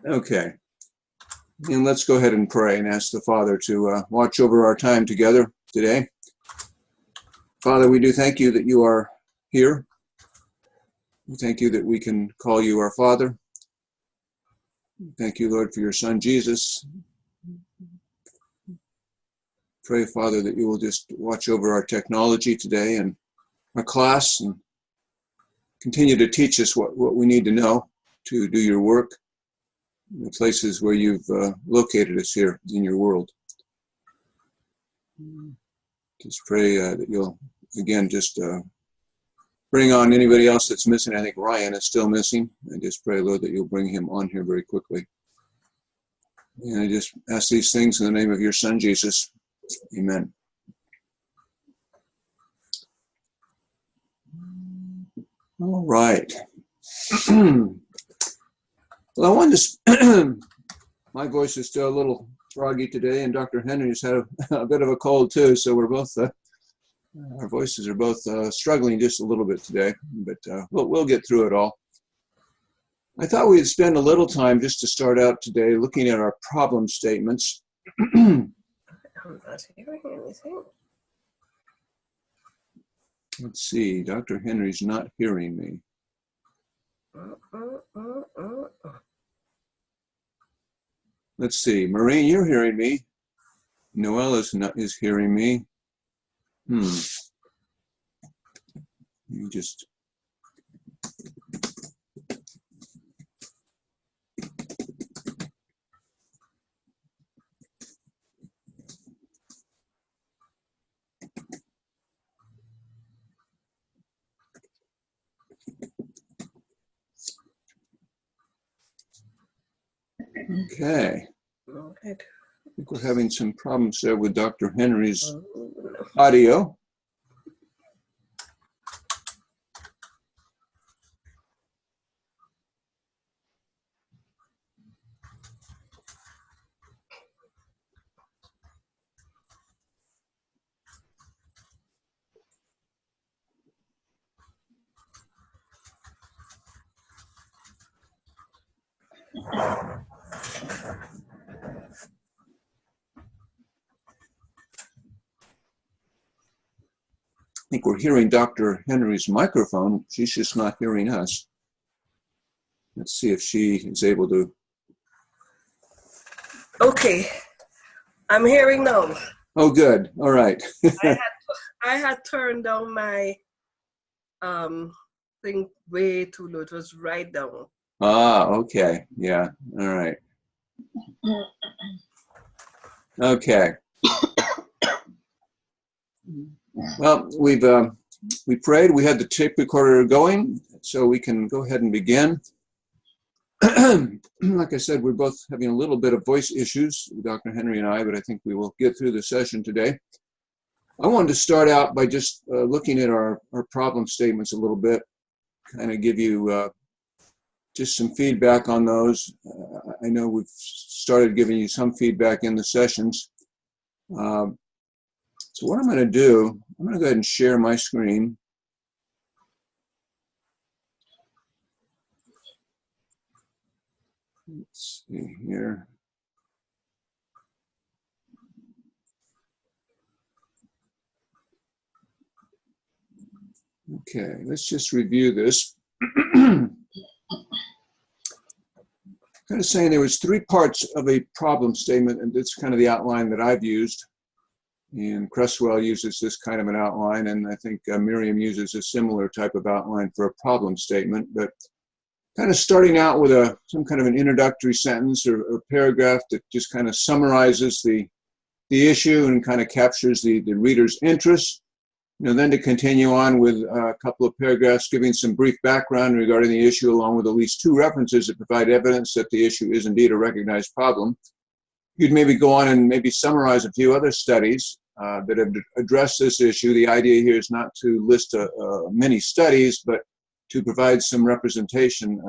Okay, and let's go ahead and pray and ask the Father to watch over our time together today. Father, we do thank you that you are here. We thank you that we can call you our Father. Thank you, Lord, for your Son, Jesus. Pray, Father, that you will just watch over our technology today and our class and continue to teach us what we need to know to do your work in the places where you've located us here in your world. Just pray that you'll, again, just bring on anybody else that's missing. I think Ryan is still missing. I just pray, Lord, that you'll bring him on here very quickly. And I just ask these things in the name of your Son, Jesus. Amen. All right. Well, I wanted to, my voice is still a little froggy today, and Dr. Henry's had a bit of a cold too, so we're both, our voices are both struggling just a little bit today, but we'll get through it all. I thought we'd spend a little time just to start out today looking at our problem statements. I'm not hearing anything. Let's see, Dr. Henry's not hearing me. Let's see, Maureen, you're hearing me. Noelle is hearing me. You just... Okay. I think we're having some problems there with Dr. Henry's audio. I think we're hearing Dr. Henry's microphone. She's just not hearing us. Let's see if she is able to. Okay, I'm hearing now. Oh, good. All right. I had turned down my thing way too low. It was right down. Ah, okay. Yeah. All right. Okay. Well, we prayed. We had the tape recorder going, so we can go ahead and begin. Like I said, we're both having a little bit of voice issues, Dr. Henry and I, but I think we will get through the session today. I wanted to start out by just looking at our problem statements a little bit, kind of give you just some feedback on those. I know we've started giving you some feedback in the sessions. So what I'm going to do, I'm going to go ahead and share my screen. Let's see here. Okay, let's just review this. Kind of saying there was 3 parts of a problem statement, and it's kind of the outline that I've used. And Cresswell uses this kind of an outline, and I think Miriam uses a similar type of outline for a problem statement. But kind of starting out with some kind of an introductory sentence or paragraph that just kind of summarizes the issue and kind of captures the reader's interest. You know, then to continue on with a couple of paragraphs giving some brief background regarding the issue, along with at least 2 references that provide evidence that the issue is indeed a recognized problem. You'd maybe go on and maybe summarize a few other studies that have addressed this issue. The idea here is not to list many studies, but to provide some representation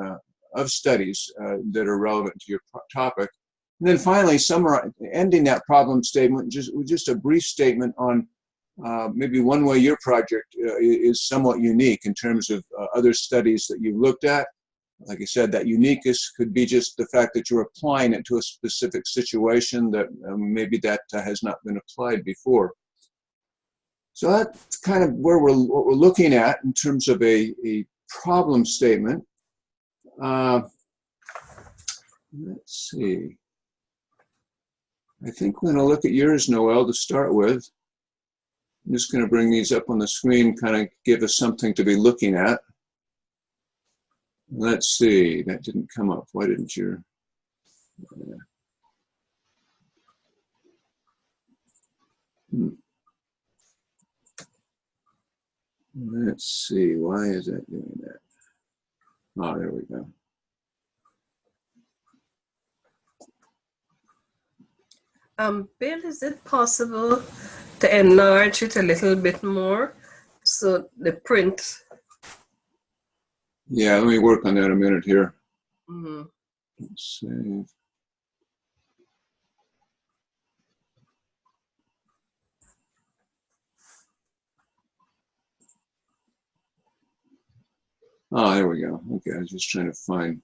of studies that are relevant to your topic. And then finally, ending that problem statement with just a brief statement on maybe one way your project is somewhat unique in terms of other studies that you've looked at, like I said, that uniqueness could be just the fact that you're applying it to a specific situation that maybe that has not been applied before. So that's kind of where what we're looking at in terms of a problem statement. Let's see. I think we're going to look at yours, Noel, to start with. I'm just going to bring these up on the screen, kind of give us something to be looking at. Let's see, that didn't come up. Why didn't you? Let's see, why is that doing that? Oh, there we go. Bill, is it possible to enlarge it a little bit more so the print? Yeah, let me work on that a minute here. Mm-hmm. Let's save. Oh, there we go. Okay, I was just trying to find.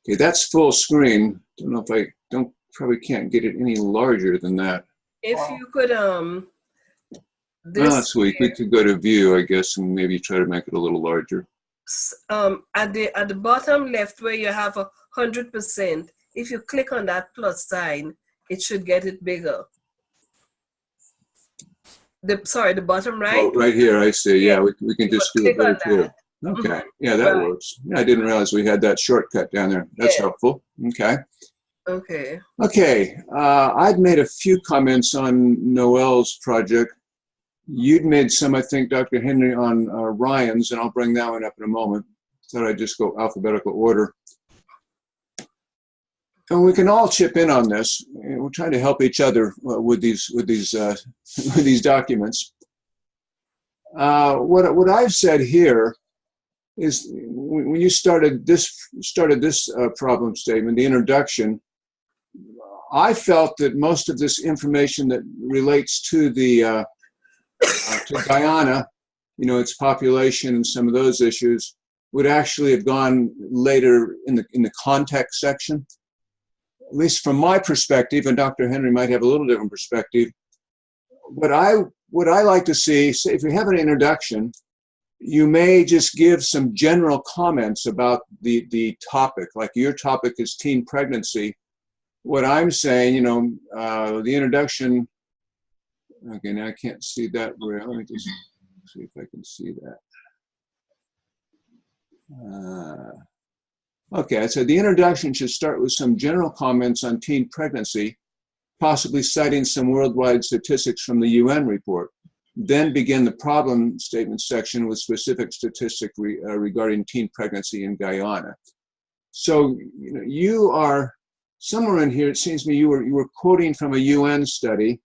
Okay, that's full screen. Don't know if I probably can't get it any larger than that. If you could Sweet. We could go to view, I guess, and maybe try to make it a little larger. At the bottom left where you have 100%, if you click on that plus sign, it should get it bigger. The bottom right. Oh, right here, I see. Yeah, we can just do it there too. Okay, Mm-hmm. yeah, that works. Yeah, I didn't realize we had that shortcut down there. That's helpful. Okay. Okay. Okay, I'd made a few comments on Noel's project. You'd made some, I think, Dr. Henry, on Ryan's, and I'll bring that one up in a moment. Thought I'd just go alphabetical order. And we can all chip in on this. We're trying to help each other with these documents. What I've said here is when you started this problem statement, the introduction, I felt that most of this information that relates to the to Guyana, you know, its population and some of those issues, would actually have gone later in the context section. At least from my perspective, and Dr. Henry might have a little different perspective. What I like to see, say, if you have an introduction, you may just give some general comments about the topic. Like your topic is teen pregnancy. What I'm saying, you know, the introduction. Okay, now I can't see that well. Let me just see if I can see that. Okay, so the introduction should start with some general comments on teen pregnancy, possibly citing some worldwide statistics from the UN report. Then begin the problem statement section with specific statistics regarding teen pregnancy in Guyana. So, you know, you are somewhere in here. It seems to me you were quoting from a UN study.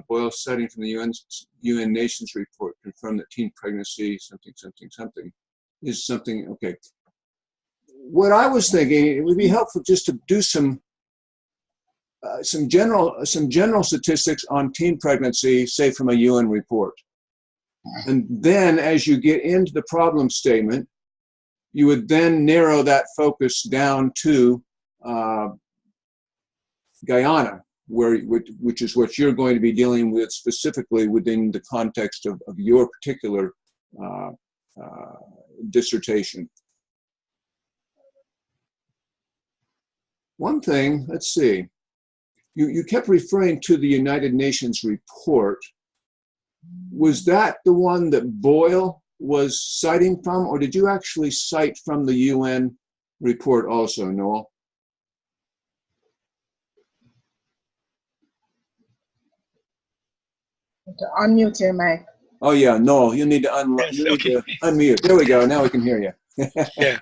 Boyle studying from the UN Nations report confirmed that teen pregnancy something is something. Okay. What I was thinking, it would be helpful just to do some general statistics on teen pregnancy, say from a UN report. And then as you get into the problem statement, you would then narrow that focus down to Guyana, which is what you're going to be dealing with specifically within the context of your particular dissertation. One thing, let's see, you kept referring to the United Nations report. Was that the one that Boyle was citing from, or did you actually cite from the UN report also, Noel? To unmute your mic. Oh yeah, Noel, you need to unmute. There we go. Now we can hear you. Yeah.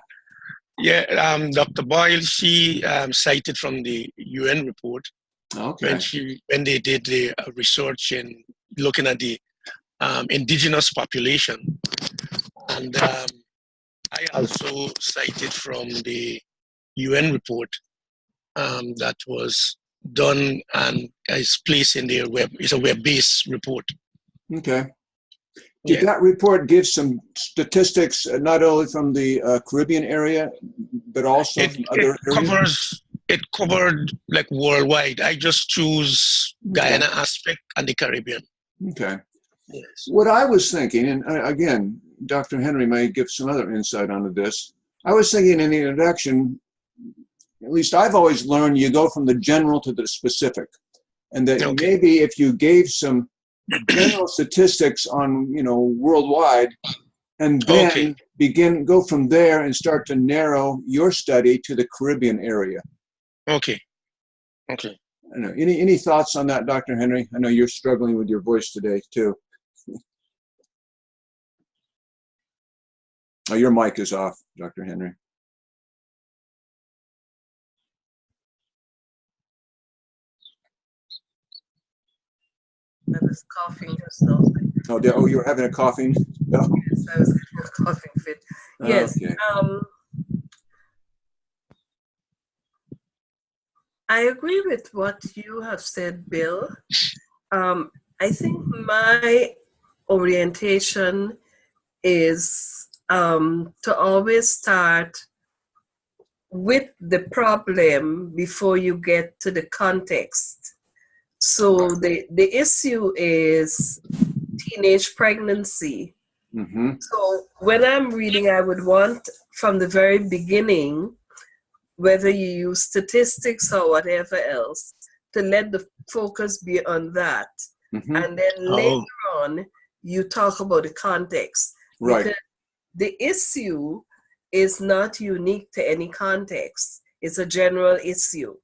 Dr. Boyle, she cited from the UN report. Okay. When they did the research in looking at the indigenous population, and I also cited from the UN report that was done and is placed in their web. It's a web-based report. Okay. Did Yeah. that report give some statistics, not only from the Caribbean area, but also It from it other areas? covered like worldwide. I just choose Okay. Guyana aspect and the Caribbean. Okay. Yes. What I was thinking, and again, Dr. Henry may give some other insight onto this. I was thinking in the introduction, at least I've always learned, you go from the general to the specific. And that Okay. maybe if you gave some general statistics on, worldwide, and then Okay. go from there and start to narrow your study to the Caribbean area. Okay. Okay. I don't know. Any thoughts on that, Dr. Henry? I know you're struggling with your voice today too. Oh, your mic is off, Dr. Henry. I was coughing just now. Oh, you were having a coughing? No. Yes, I was having a coughing fit. Yes. Okay. I agree with what you have said, Bill. I think my orientation is to always start with the problem before you get to the context. So the issue is teenage pregnancy. Mm-hmm. So when I'm reading, I would want from the very beginning, whether you use statistics or whatever else, to let the focus be on that. Mm-hmm. And then later on, you talk about the context. Right. Because the issue is not unique to any context. It's a general issue.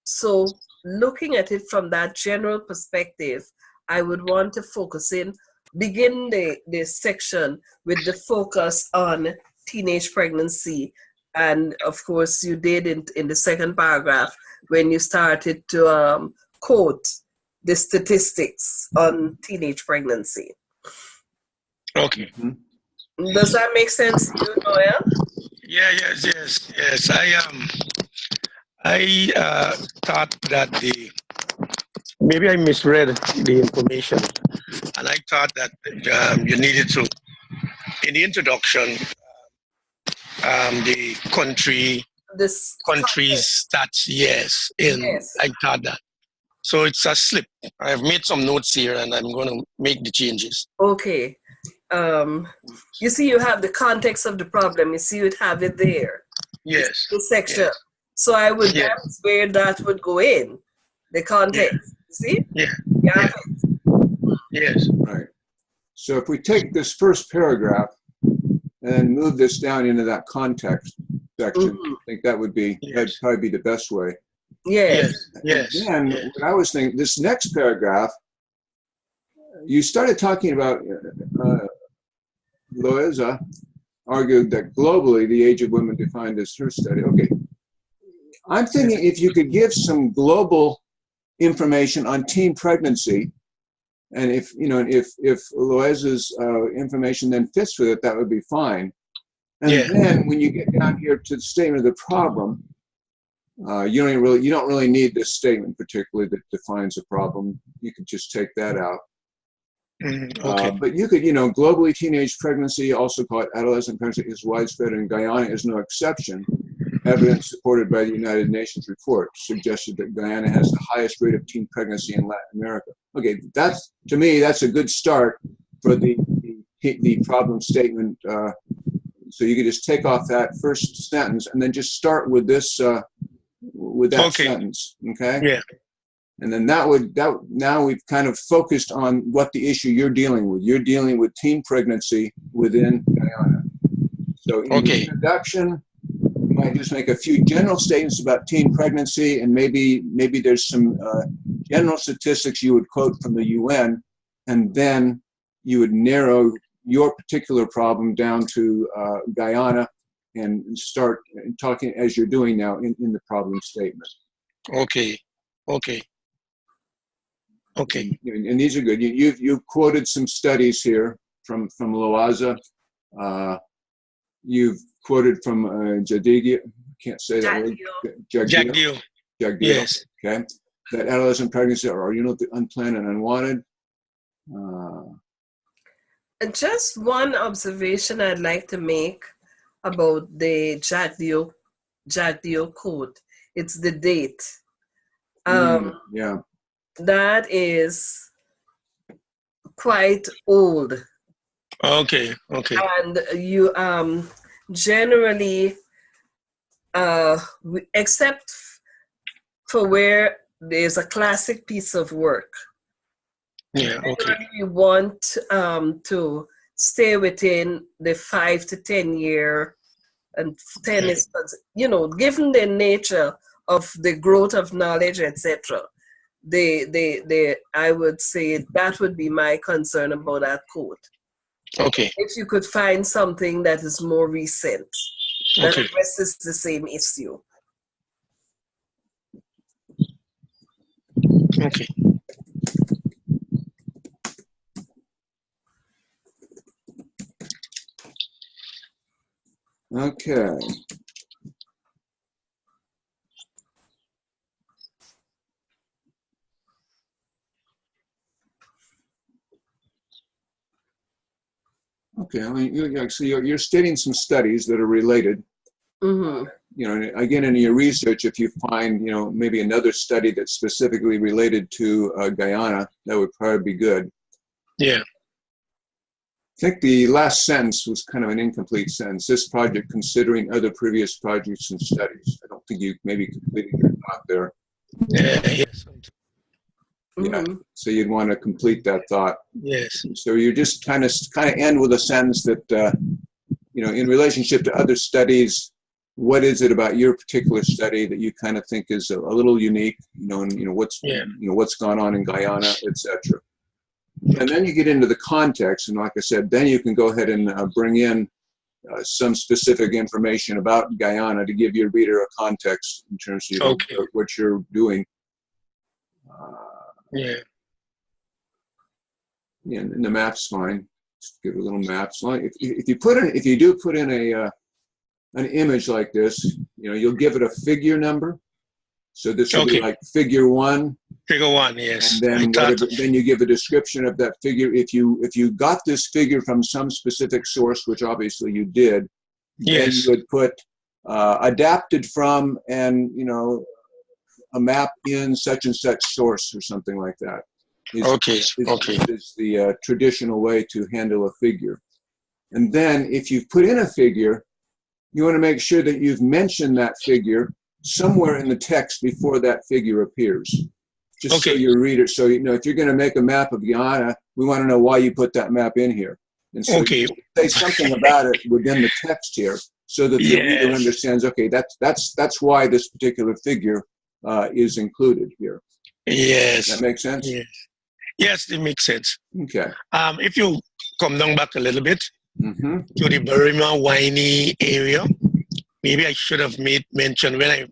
So looking at it from that general perspective, I would want to begin the section with the focus on teenage pregnancy. And of course, you did in the second paragraph when you started to quote the statistics on teenage pregnancy. Okay. Mm-hmm. Does that make sense to you, Noel? Yeah. Yes. I thought that maybe I misread the information, and I thought that you needed to, in the introduction, the countries stats. Yes, Yes. I thought that. So it's a slip. I've made some notes here, and I'm going to make the changes. Okay. You see, you have the context of the problem. You see, you'd have it there. Yes. The section. Yes. So I would. Yes. That's where that would go in. The context. Yeah. See? Yeah. Yeah. Yes. Right. So if we take this first paragraph and move this down into that context section, Mm-hmm. I think that would be that'd probably be the best way. Yes. Yes. And what I was thinking, this next paragraph, you started talking about Loaiza argued that globally the age of women defined as her study. Okay. I'm thinking if you could give some global information on teen pregnancy, and if Loaiza's information then fits with it, that would be fine. And then when you get down here to the statement of the problem, you don't really need this statement particularly that defines a problem. You could just take that out. Okay. But you could, globally teenage pregnancy, also called adolescent pregnancy, is widespread in Guyana is no exception. Evidence supported by the United Nations report suggested that Guyana has the highest rate of teen pregnancy in Latin America. Okay, to me, that's a good start for the problem statement. So you could just take off that first sentence and then just start with this, with that sentence. Okay. Yeah. And then now we've kind of focused on what the issue you're dealing with. You're dealing with teen pregnancy within Guyana. So in the introduction, you might just make a few general statements about teen pregnancy, and maybe there's some general statistics you would quote from the UN, and then you would narrow your particular problem down to Guyana and start talking as you're doing now in the problem statement. Okay. And these are good. You've quoted some studies here from Loaiza. You've quoted from Jagdeo. Can't say that word. Jagdeo. Yes. Okay. That adolescent pregnancy are unplanned and unwanted. And just one observation I'd like to make about the Jagdeo code. It's the date. Yeah. That is quite old. Okay. Okay. And you generally, except for where there's a classic piece of work, Yeah. Okay. you want to stay within the 5 to 10 year, and 10 Okay. is, given the nature of the growth of knowledge, etc. I would say that would be my concern about that code. Okay. If you could find something that is more recent, that Okay. addresses the same issue. Okay. Okay. Okay, I mean, so you're stating some studies that are related. Mm-hmm. Again, in your research, if you find, maybe another study that's specifically related to Guyana, that would probably be good. Yeah. I think the last sentence was kind of an incomplete sentence. This project considering other previous projects and studies. I don't think you maybe completed your thought there. Yes. Yeah, Mm-hmm. so you'd want to complete that thought. Yes. So you just kind of end with a sentence that, in relationship to other studies, what is it about your particular study that you kind of think is a little unique, and what's gone on in Guyana, etc. And then you get into the context, and like I said, then you can go ahead and bring in some specific information about Guyana to give your reader a context in terms of what you're doing. Yeah. Yeah, and the map's fine. Just give a little map. So if you do put in an image like this, you'll give it a figure number. So this will be like figure 1. Figure 1, yes. And then you give a description of that figure. If you got this figure from some specific source, which obviously you did, then you would put adapted from and a map in such and such source or something like that. Is the traditional way to handle a figure. And then if you've put in a figure, you want to make sure that you've mentioned that figure somewhere in the text before that figure appears. Just so your reader, if you're going to make a map of Guyana, we want to know why you put that map in here. And so you say something about it within the text here so that the reader understands, okay, that's why this particular figure is included here. Yes. That makes sense? Yes, it makes sense. Okay. If you come down back a little bit to the Berrima Winey area, maybe I should have made mention when I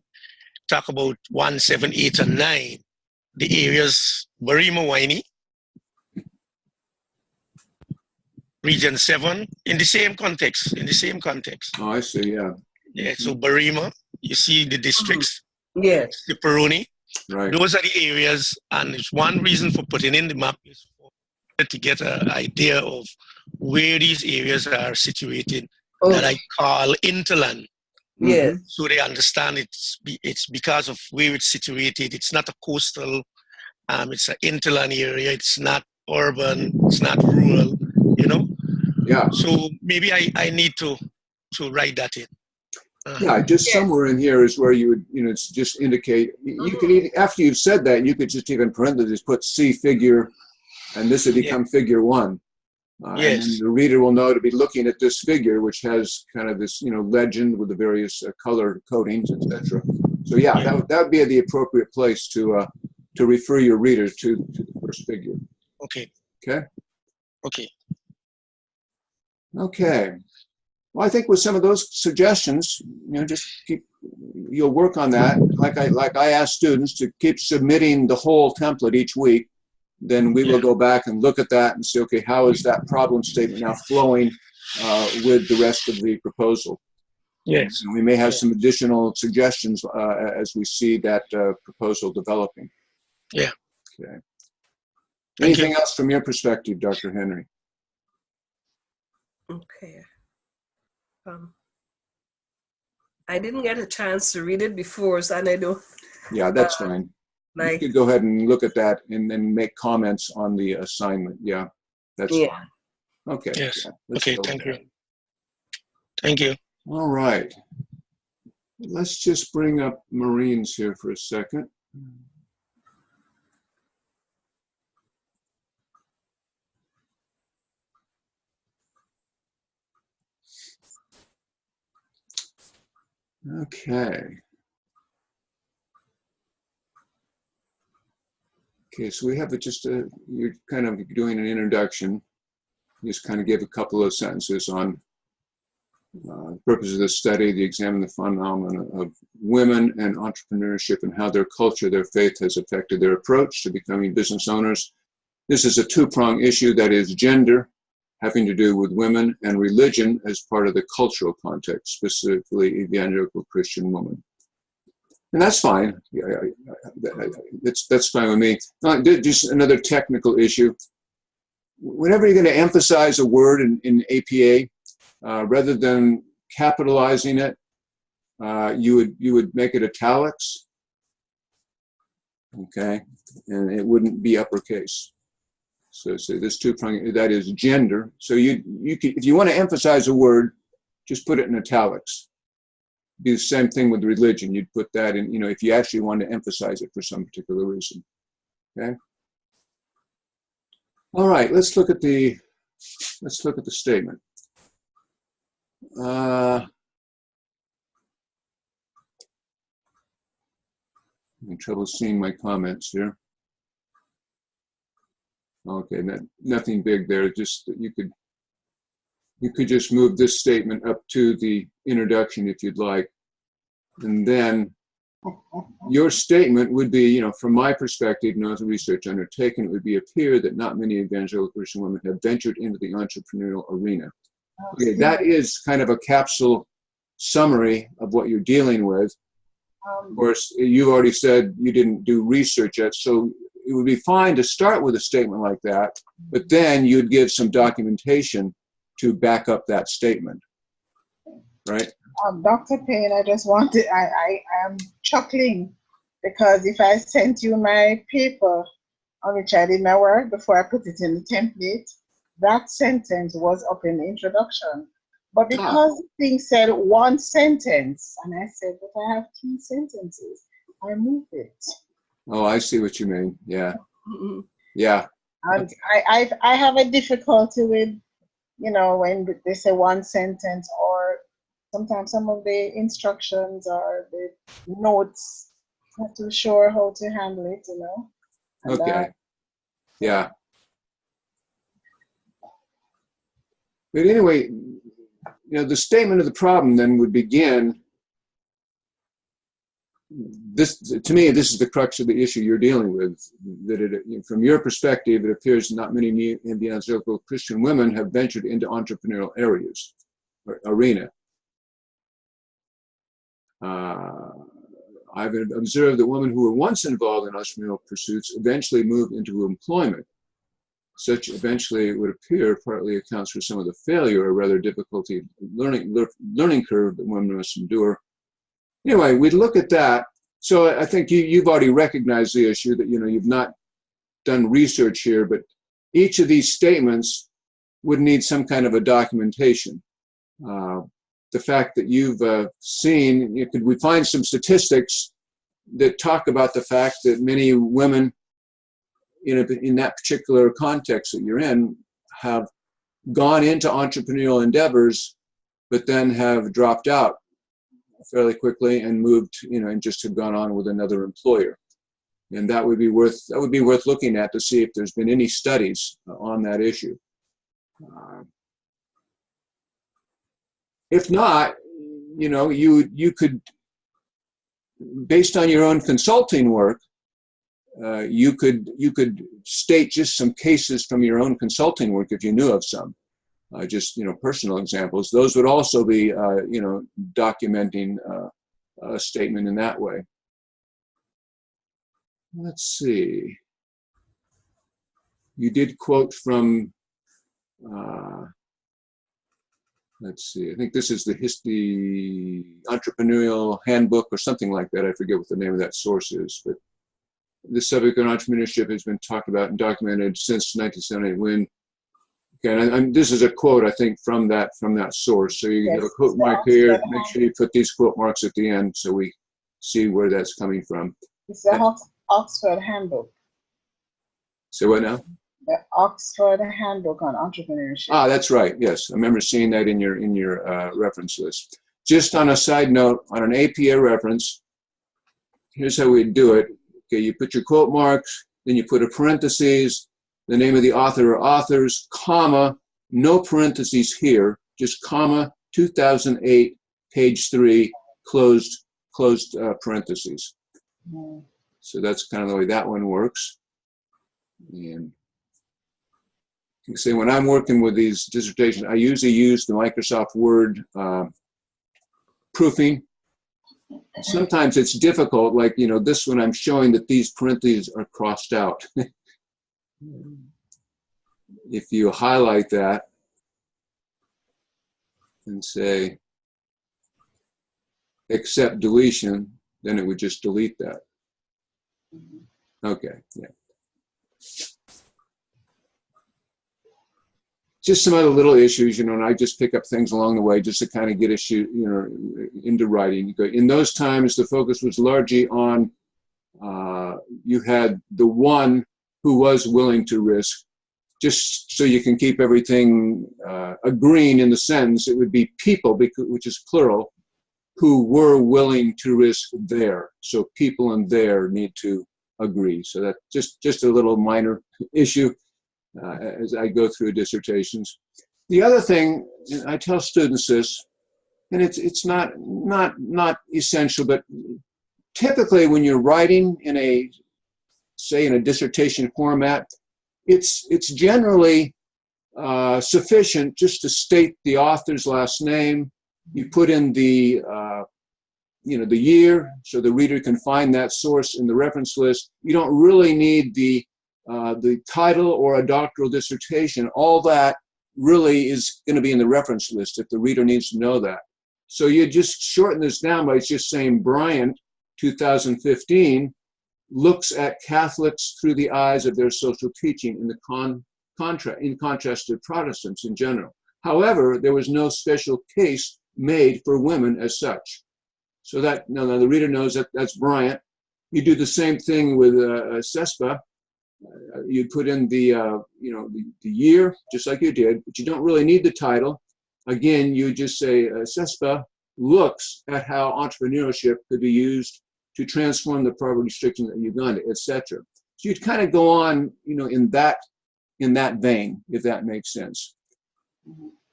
talk about 1, 7, 8, and 9, the areas Berrima Winey, Region 7, in the same context. Oh, I see, yeah. Yeah, so Berrima, you see the districts, Siperoni. Right. Those are the areas, and it's one reason for putting in the map is to get an idea of where these areas are situated that I call interland. Yes. So they understand it's because of where it's situated. It's not a coastal, it's an interland area. It's not urban, it's not rural, Yeah. So maybe I need to write that in. Yeah, just somewhere in here is where you would, just indicate. You could even, after you've said that, you could just even parentheses put C figure, and this would become figure 1. And then the reader will know to be looking at this figure, which has kind of this, legend with the various color codings, etc. So that would be the appropriate place to refer your reader to the first figure. Okay. Okay. Okay. Okay. Well, I think with some of those suggestions, just you'll work on that. Like I ask students to keep submitting the whole template each week. Then we will go back and look at that and say, okay, how is that problem statement now flowing with the rest of the proposal? Yes. And we may have some additional suggestions as we see that proposal developing. Yeah. Okay. Anything else from your perspective, Dr. Henry? Okay. I didn't get a chance to read it before, so and I don't Yeah, that's fine. You like. could go ahead and look at that and then make comments on the assignment. Yeah, that's Yeah. fine. Okay. Yes. Yeah, let's Okay, go with thank you. that. Thank you. All right. Let's just bring up Marines here for a second. Okay. Okay, so we have you're kind of doing an introduction. Just kind of give a couple of sentences on the purpose of this study, the examine the phenomenon of women and entrepreneurship and how their culture, their faith has affected their approach to becoming business owners. This is a two-pronged issue, that is gender, having to do with women, and religion as part of the cultural context, specifically evangelical Christian women. And that's fine. That's fine with me. Just another technical issue. Whenever you're going to emphasize a word in APA, rather than capitalizing it, you would make it italics, okay, and it wouldn't be uppercase. So this two-pronged, that is gender. So you could, if you want to emphasize a word, just put it in italics. Do the same thing with religion. You'd put that in, if you actually want to emphasize it for some particular reason. Okay. All right. Let's look at the statement. I'm having trouble seeing my comments here. Okay, nothing big there. Just you could just move this statement up to the introduction if you'd like, and then your statement would be, from my perspective, as a research undertaken, it would appear that not many evangelical Christian women have ventured into the entrepreneurial arena. Okay, that is kind of a capsule summary of what you're dealing with. Of course, you've already said you didn't do research yet, so it would be fine to start with a statement like that, but then you'd give some documentation to back up that statement, right? Dr. Payne, I am chuckling because if I sent you my paper on which I did my work before I put it in the template, that sentence was up in the introduction. But because the thing said one sentence, and I said, but I have 2 sentences, I moved it. Oh, I see what you mean. Yeah. Mm-hmm. Yeah. And I have a difficulty with, when they say one sentence, or sometimes some of the instructions or the notes, not too sure how to handle it, And Okay. Yeah. But anyway, the statement of the problem then would begin. This, to me, this is the crux of the issue you're dealing with. That from your perspective, it appears not many evangelical Christian women have ventured into entrepreneurial areas or arena. I've observed that women who were once involved in entrepreneurial pursuits eventually moved into employment. Such eventually, it would appear, partly accounts for some of the failure or rather difficulty learning curve that women must endure. Anyway, we'd look at that. So I think you've already recognized the issue that you've not done research here, but each of these statements would need some kind of a documentation. The fact that you've seen, could we find some statistics that talk about the fact that many women in that particular context that you're in have gone into entrepreneurial endeavors, but then have dropped out fairly quickly and moved, and just have gone on with another employer. And that would be worth looking at to see if there's been any studies on that issue. If not, you could, based on your own consulting work, you could state just some cases from your own consulting work if you knew of some. Just personal examples. Those would also be documenting a statement in that way. Let's see. You did quote from let's see, I think this is the entrepreneurial handbook or something like that. I forget what the name of that source is, but this subject on entrepreneurship has been talked about and documented since 1978 when, okay, and this is a quote, I think, from that source. So you have a quote mark here. Make sure you put these quote marks at the end so we see where that's coming from. It's the Oxford Handbook. Say what now? The Oxford Handbook on Entrepreneurship. Ah, that's right. Yes, I remember seeing that in your reference list. Just on a side note, on an APA reference, here's how we do it. Okay, you put your quote marks, then you put a parentheses, the name of the author or authors, comma, no parentheses here, just comma, 2008, page 3, closed parentheses. Mm. So that's kind of the way that one works. And you say when I'm working with these dissertations, I usually use the Microsoft Word proofing. Sometimes it's difficult, like, you know, this one I'm showing that these parentheses are crossed out. If you highlight that and say accept deletion, then it would just delete that. Okay, yeah. Just some other little issues, you know, and I just pick up things along the way just to kind of get issue, you know, into writing. In those times, the focus was largely on, you had the one who was willing to risk, just so you can keep everything agreeing in the sentence. It would be people, which is plural, who were willing to risk there. So people and there need to agree. So that just a little minor issue. As I go through dissertations. The other thing, and I tell students this, and it's not essential, but typically when you're writing in a dissertation format, it's generally sufficient just to state the author's last name. You put in the the year so the reader can find that source in the reference list. You don't really need the title or a doctoral dissertation. All that really is going to be in the reference list if the reader needs to know that. So you just shorten this down by just saying Bryant, 2015, looks at Catholics through the eyes of their social teaching in contrast to Protestants in general. However, there was no special case made for women as such. So that now the reader knows that that's Bryant. You do the same thing with CESPA. You put in the year, just like you did, but you don't really need the title. Again, you just say CESPA looks at how entrepreneurship could be used to transform the poverty restrictions in Uganda, etc. So you'd kind of go on, in that vein, if that makes sense.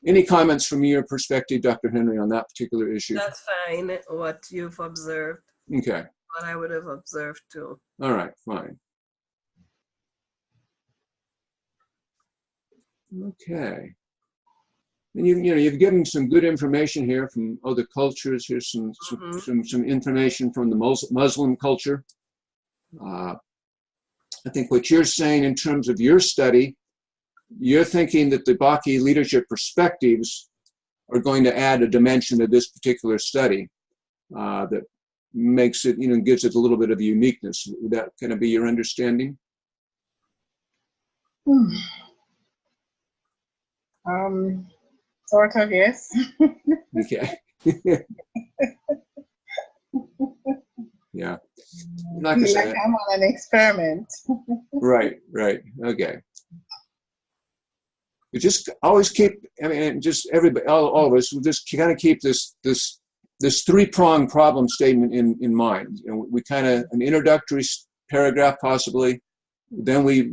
Any comments from your perspective, Dr. Henry, on that particular issue? That's fine, what you've observed. Okay. What I would have observed too. All right, fine. Okay. And you've given some good information here from other cultures. Here's some information from the Muslim culture. I think what you're saying in terms of your study, you're thinking that the Baki leadership perspectives are going to add a dimension to this particular study that makes it, gives it a little bit of uniqueness. Would that kind of be your understanding? Sort of, yes. Okay. Yeah. Like I said, I'm on an experiment. Right. Okay. You just always keep, just everybody, all of us, we just kind of keep this three-pronged problem statement in mind. We kind of, an introductory paragraph possibly, then we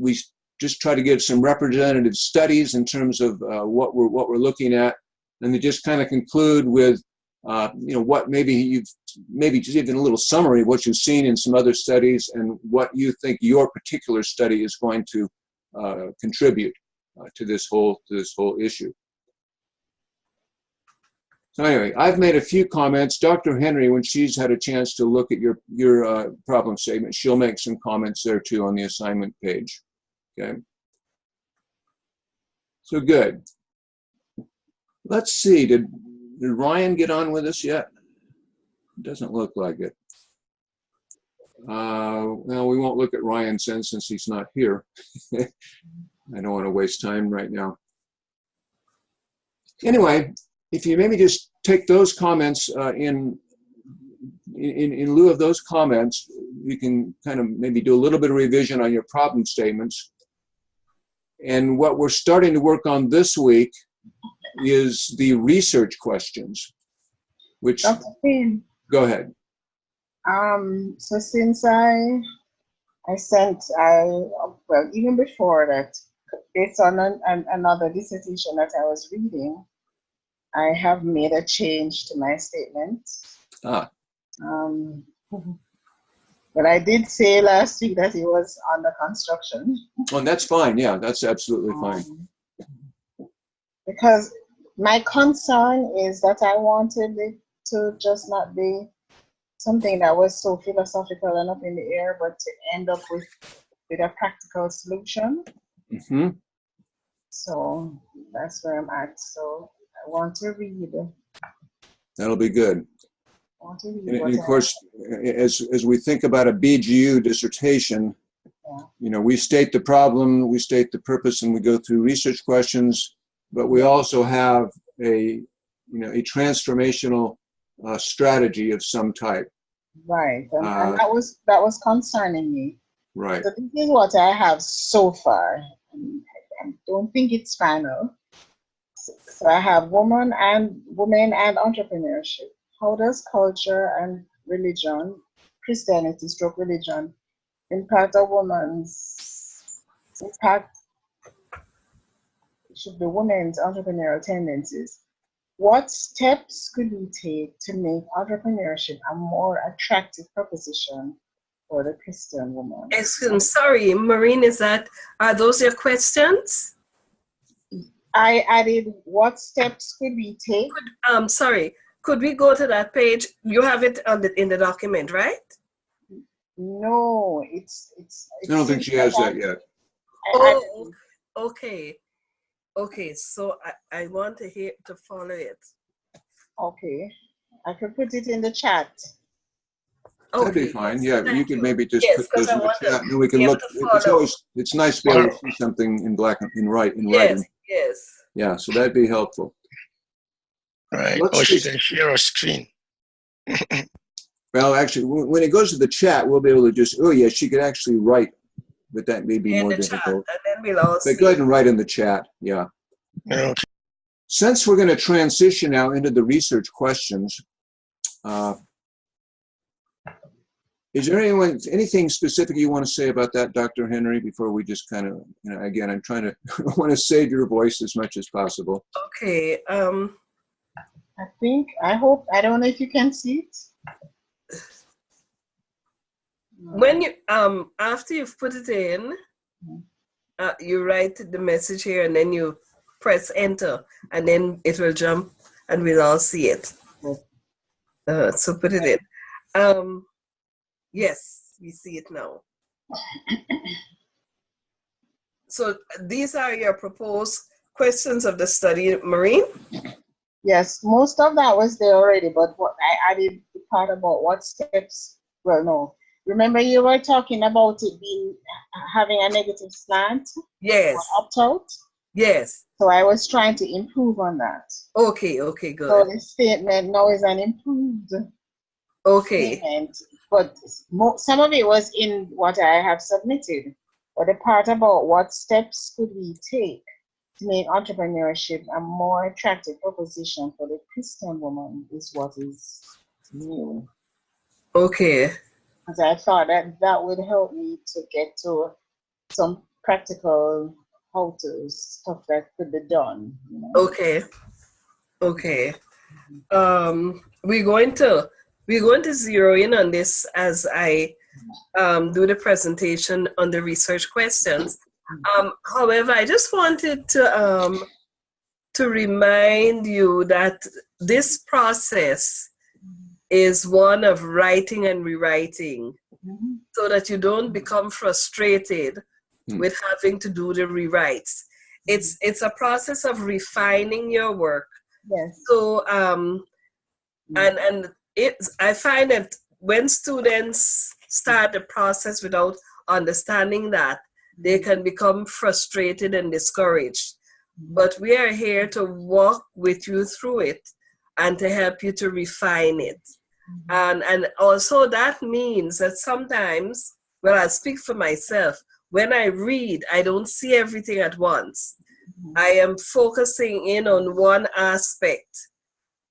just try to get some representative studies in terms of what we're looking at, and they just kind of conclude with what maybe just even a little summary of what you've seen in some other studies and what you think your particular study is going to contribute to this whole issue. So anyway, I've made a few comments. Dr. Henry, when she's had a chance to look at your problem statement, she'll make some comments there too on the assignment page. Okay. So good. Let's see, did Ryan get on with us yet? Doesn't look like it. Well, we won't look at Ryan since he's not here. I don't want to waste time right now. Anyway, if you maybe just take those comments in lieu of those comments, you can kind of maybe do a little bit of revision on your problem statements. And what we're starting to work on this week is the research questions, which, Dr. Payne, go ahead. so since I sent, well, even before that, based on another dissertation that I was reading, I have made a change to my statement. But I did say last week that it was under construction. Oh, and that's fine. Yeah, that's absolutely fine. Because my concern is that I wanted it to just not be something that was so philosophical and up in the air, but to end up with a practical solution. Mm-hmm. So that's where I'm at. So I want to read. That'll be good. I want to read And of course, as we think about a BGU dissertation, you know, we state the problem, we state the purpose, and we go through research questions, but we also have a transformational strategy of some type. Right, and that was concerning me. Right. So this is what I have so far. I don't think it's final. So I have women and entrepreneurship. How does culture and religion, Christianity stroke religion, impact a woman's entrepreneurial tendencies? What steps could we take to make entrepreneurship a more attractive proposition for the Christian woman? Excuse me, sorry, Maureen, are those your questions? I added, what steps could we take? Sorry, could we go to that page? You have it in the document, right? No, it's I don't think she has that yet. Oh, okay. Okay, so I want to follow it. Okay, I could put it in the chat. That'd be fine. Yeah, you could maybe just put those in the chat, and we can look. It's nice to be able to see something in writing. Yes. Yeah, so that'd be helpful. Right. Or she can share a screen. Well, actually, when it goes to the chat, we'll be able to just. Oh, yeah, she could actually write, but that may be more difficult. Chat, and then we'll all but go ahead and write in the chat. Yeah. Okay. Since we're going to transition now into the research questions, is there anything specific you want to say about that, Dr. Henry, before we just kind of, again, I'm trying to, I want to save your voice as much as possible. Okay. I don't know if you can see it. When you, after you've put it in, you write the message here and then you press enter and then it will jump and we'll all see it. So put it in. Yes, we see it now. So these are your proposed questions of the study, Maureen? Yes, most of that was there already, but what I added the part about what steps, well, no. Remember you were talking about it having a negative slant? Yes. Or opt-out? Yes. So I was trying to improve on that. Okay, good. So the statement now is an improved statement, but some of it was in what I have submitted. But the part about what steps could we take to make entrepreneurship a more attractive proposition for the Christian woman is what is new. Okay. Because I thought that would help me to get to some practical how-to stuff that could be done. Okay. We're going to zero in on this as I do the presentation on the research questions. However, I just wanted to remind you that this process is one of writing and rewriting, so that you don't become frustrated with having to do the rewrites. It's a process of refining your work Yes. So, and I find that when students start the process without understanding that, they can become frustrated and discouraged. But we are here to walk with you through it and to help you to refine it. And also that means that sometimes, well, I speak for myself, when I read, I don't see everything at once. I am focusing in on one aspect.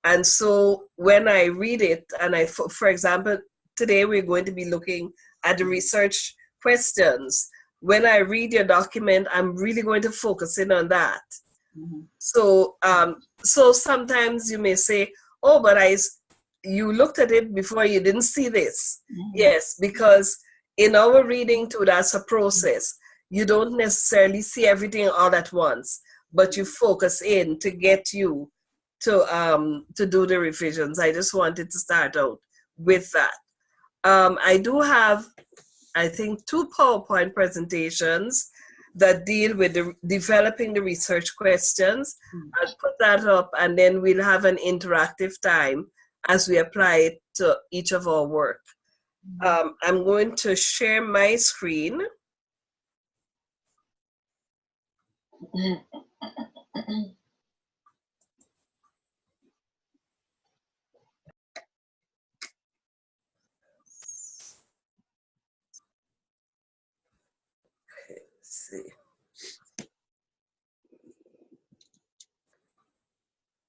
And so when I read it, and for example, today we're going to be looking at the research questions. When I read your document, I'm really going to focus in on that. So, so sometimes you may say, oh, but you looked at it before, you didn't see this. Yes, because in our reading too, that's a process. You don't necessarily see everything all at once, but you focus in to get you to do the revisions. I just wanted to start out with that. I do have, I think, 2 PowerPoint presentations that deal with developing the research questions. I'll put that up, and then we'll have an interactive time as we apply it to each of our work. I'm going to share my screen. Okay, let's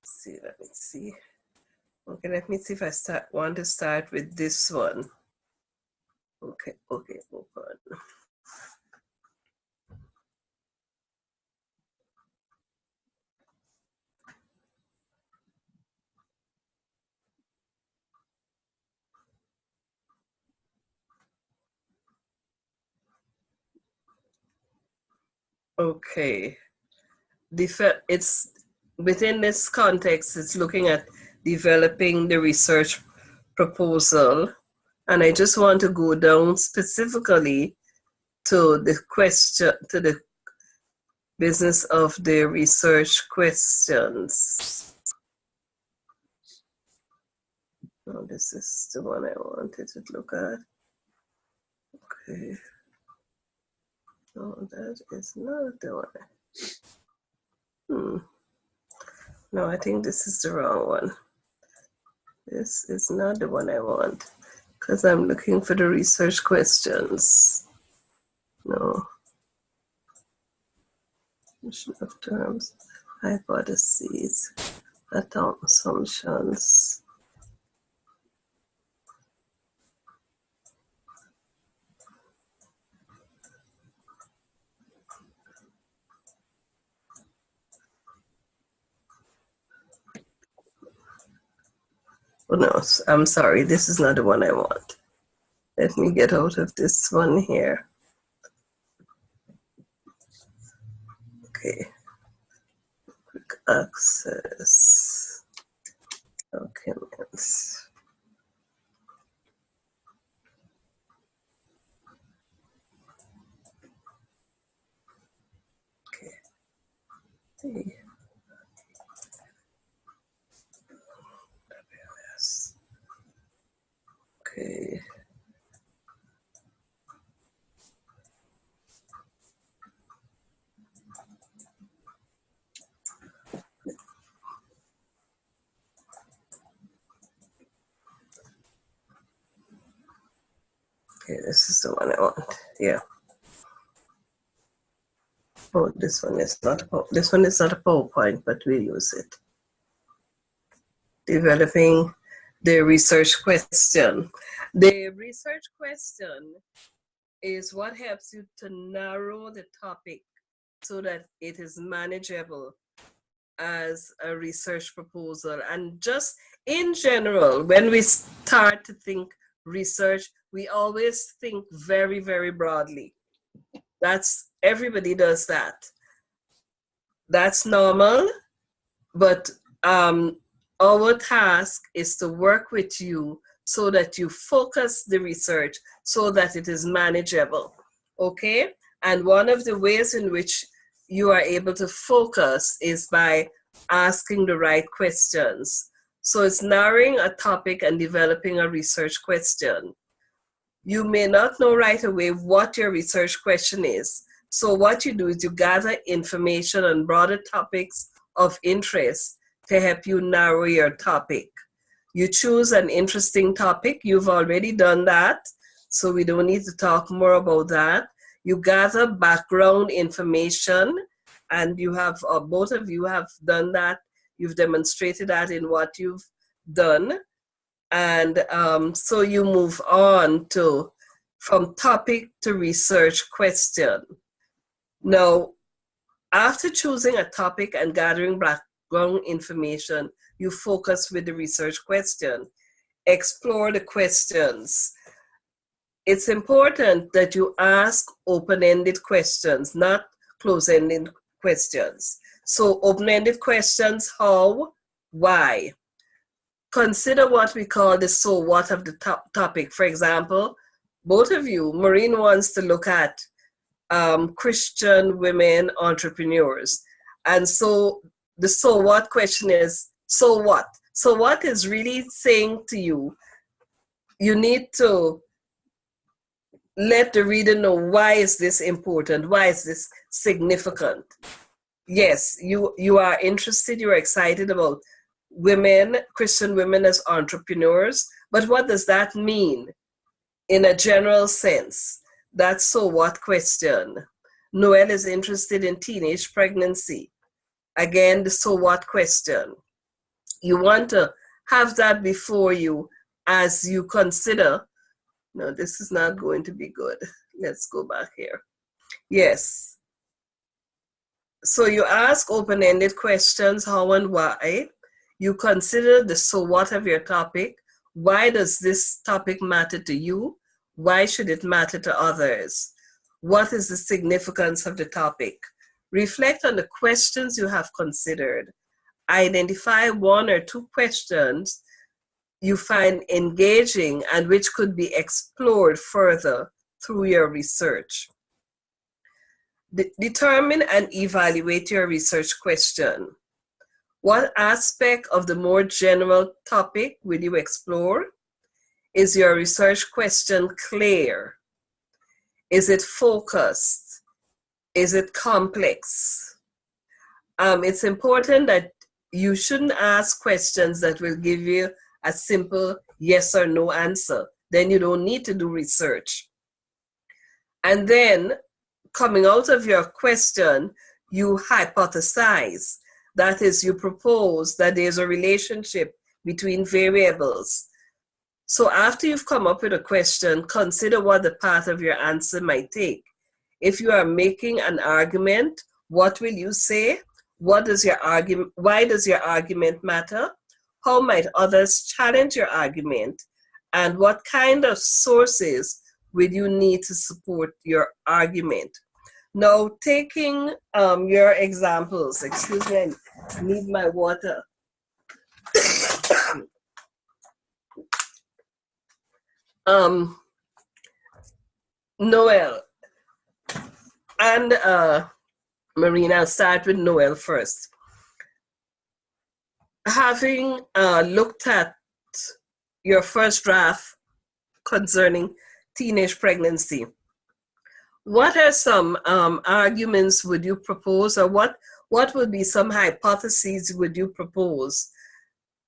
see. Let me see. Okay, let me see if I want to start with this one. Okay, open. Okay, it's within this context, it's looking at developing the research proposal. And I just want to go down specifically to the question, to the business of the research questions. Oh, this is the one I wanted to look at. Okay. No, that is not the one. No, I think this is the wrong one. This is not the one I want, because I'm looking for the research questions. No. Of terms, hypotheses, assumptions. Oh no, I'm sorry, this is not the one I want. Let me get out of this one here. Okay. Quick access documents. Okay. See. Okay. Okay, this is the one I want. Yeah. Oh, this one is not a PowerPoint, but we'll use it. Developing the research question. The research question is what helps you to narrow the topic so that it is manageable as a research proposal. And just in general, when we start to think research, we always think very, very broadly. Everybody does that. That's normal, but our task is to work with you so that you focus the research so that it is manageable, okay? And one of the ways in which you are able to focus is by asking the right questions. So it's narrowing a topic and developing a research question. You may not know right away what your research question is. So what you do is you gather information on broader topics of interest to help you narrow your topic. You choose an interesting topic. You've already done that, so we don't need to talk more about that. You gather background information, and you have, both of you have done that. You've demonstrated that in what you've done. And so you move on to from topic to research question. Now, after choosing a topic and gathering background information, you focus with the research question. Explore the questions. It's important that you ask open-ended questions, not close-ended questions. So open-ended questions, how, why. Consider what we call the so what of the topic. For example, both of you, Maureen wants to look at Christian women entrepreneurs. And so the so what question is, so what? So what is really saying to you, you need to let the reader know, why is this important? Why is this significant? Yes, you are interested, you're excited about women, Christian women as entrepreneurs, but what does that mean in a general sense? That's so what question. Noel is interested in teenage pregnancy. Again, the so what question. You want to have that before you as you consider. No, this is not going to be good. Let's go back here. Yes. So you ask open-ended questions, how and why. You consider the so what of your topic. Why does this topic matter to you? Why should it matter to others? What is the significance of the topic? Reflect on the questions you have considered. Identify one or two questions you find engaging and which could be explored further through your research. Determine and evaluate your research question. What aspect of the more general topic will you explore? Is your research question clear? Is it focused? Is it complex? It's important that you shouldn't ask questions that will give you a simple yes or no answer. Then you don't need to do research. And then coming out of your question, you hypothesize. That is, you propose that there's a relationship between variables. So after you've come up with a question, consider what the path of your answer might take. If you are making an argument, what will you say? What does your argument, why does your argument matter? How might others challenge your argument? And what kind of sources will you need to support your argument? Now, taking your examples, excuse me, I need my water. Noel and Marina, I'll start with Noel first. Having looked at your first draft concerning teenage pregnancy, what are some arguments would you propose, or what would be some hypotheses would you propose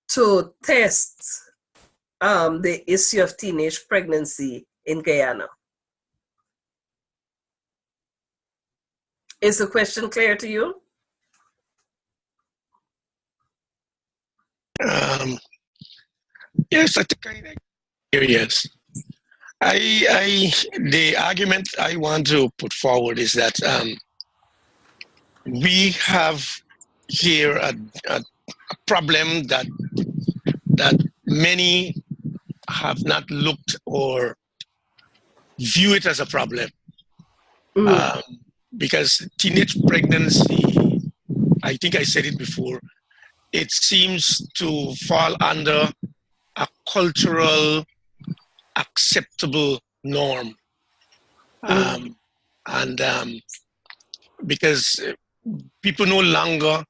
to test the issue of teenage pregnancy in Guyana? Is the question clear to you? Yes, I think I hear yes. The argument I want to put forward is that we have here a problem that many have not looked or view it as a problem. Because teenage pregnancy, I think I said it before, it seems to fall under a cultural acceptable norm. Because people no longer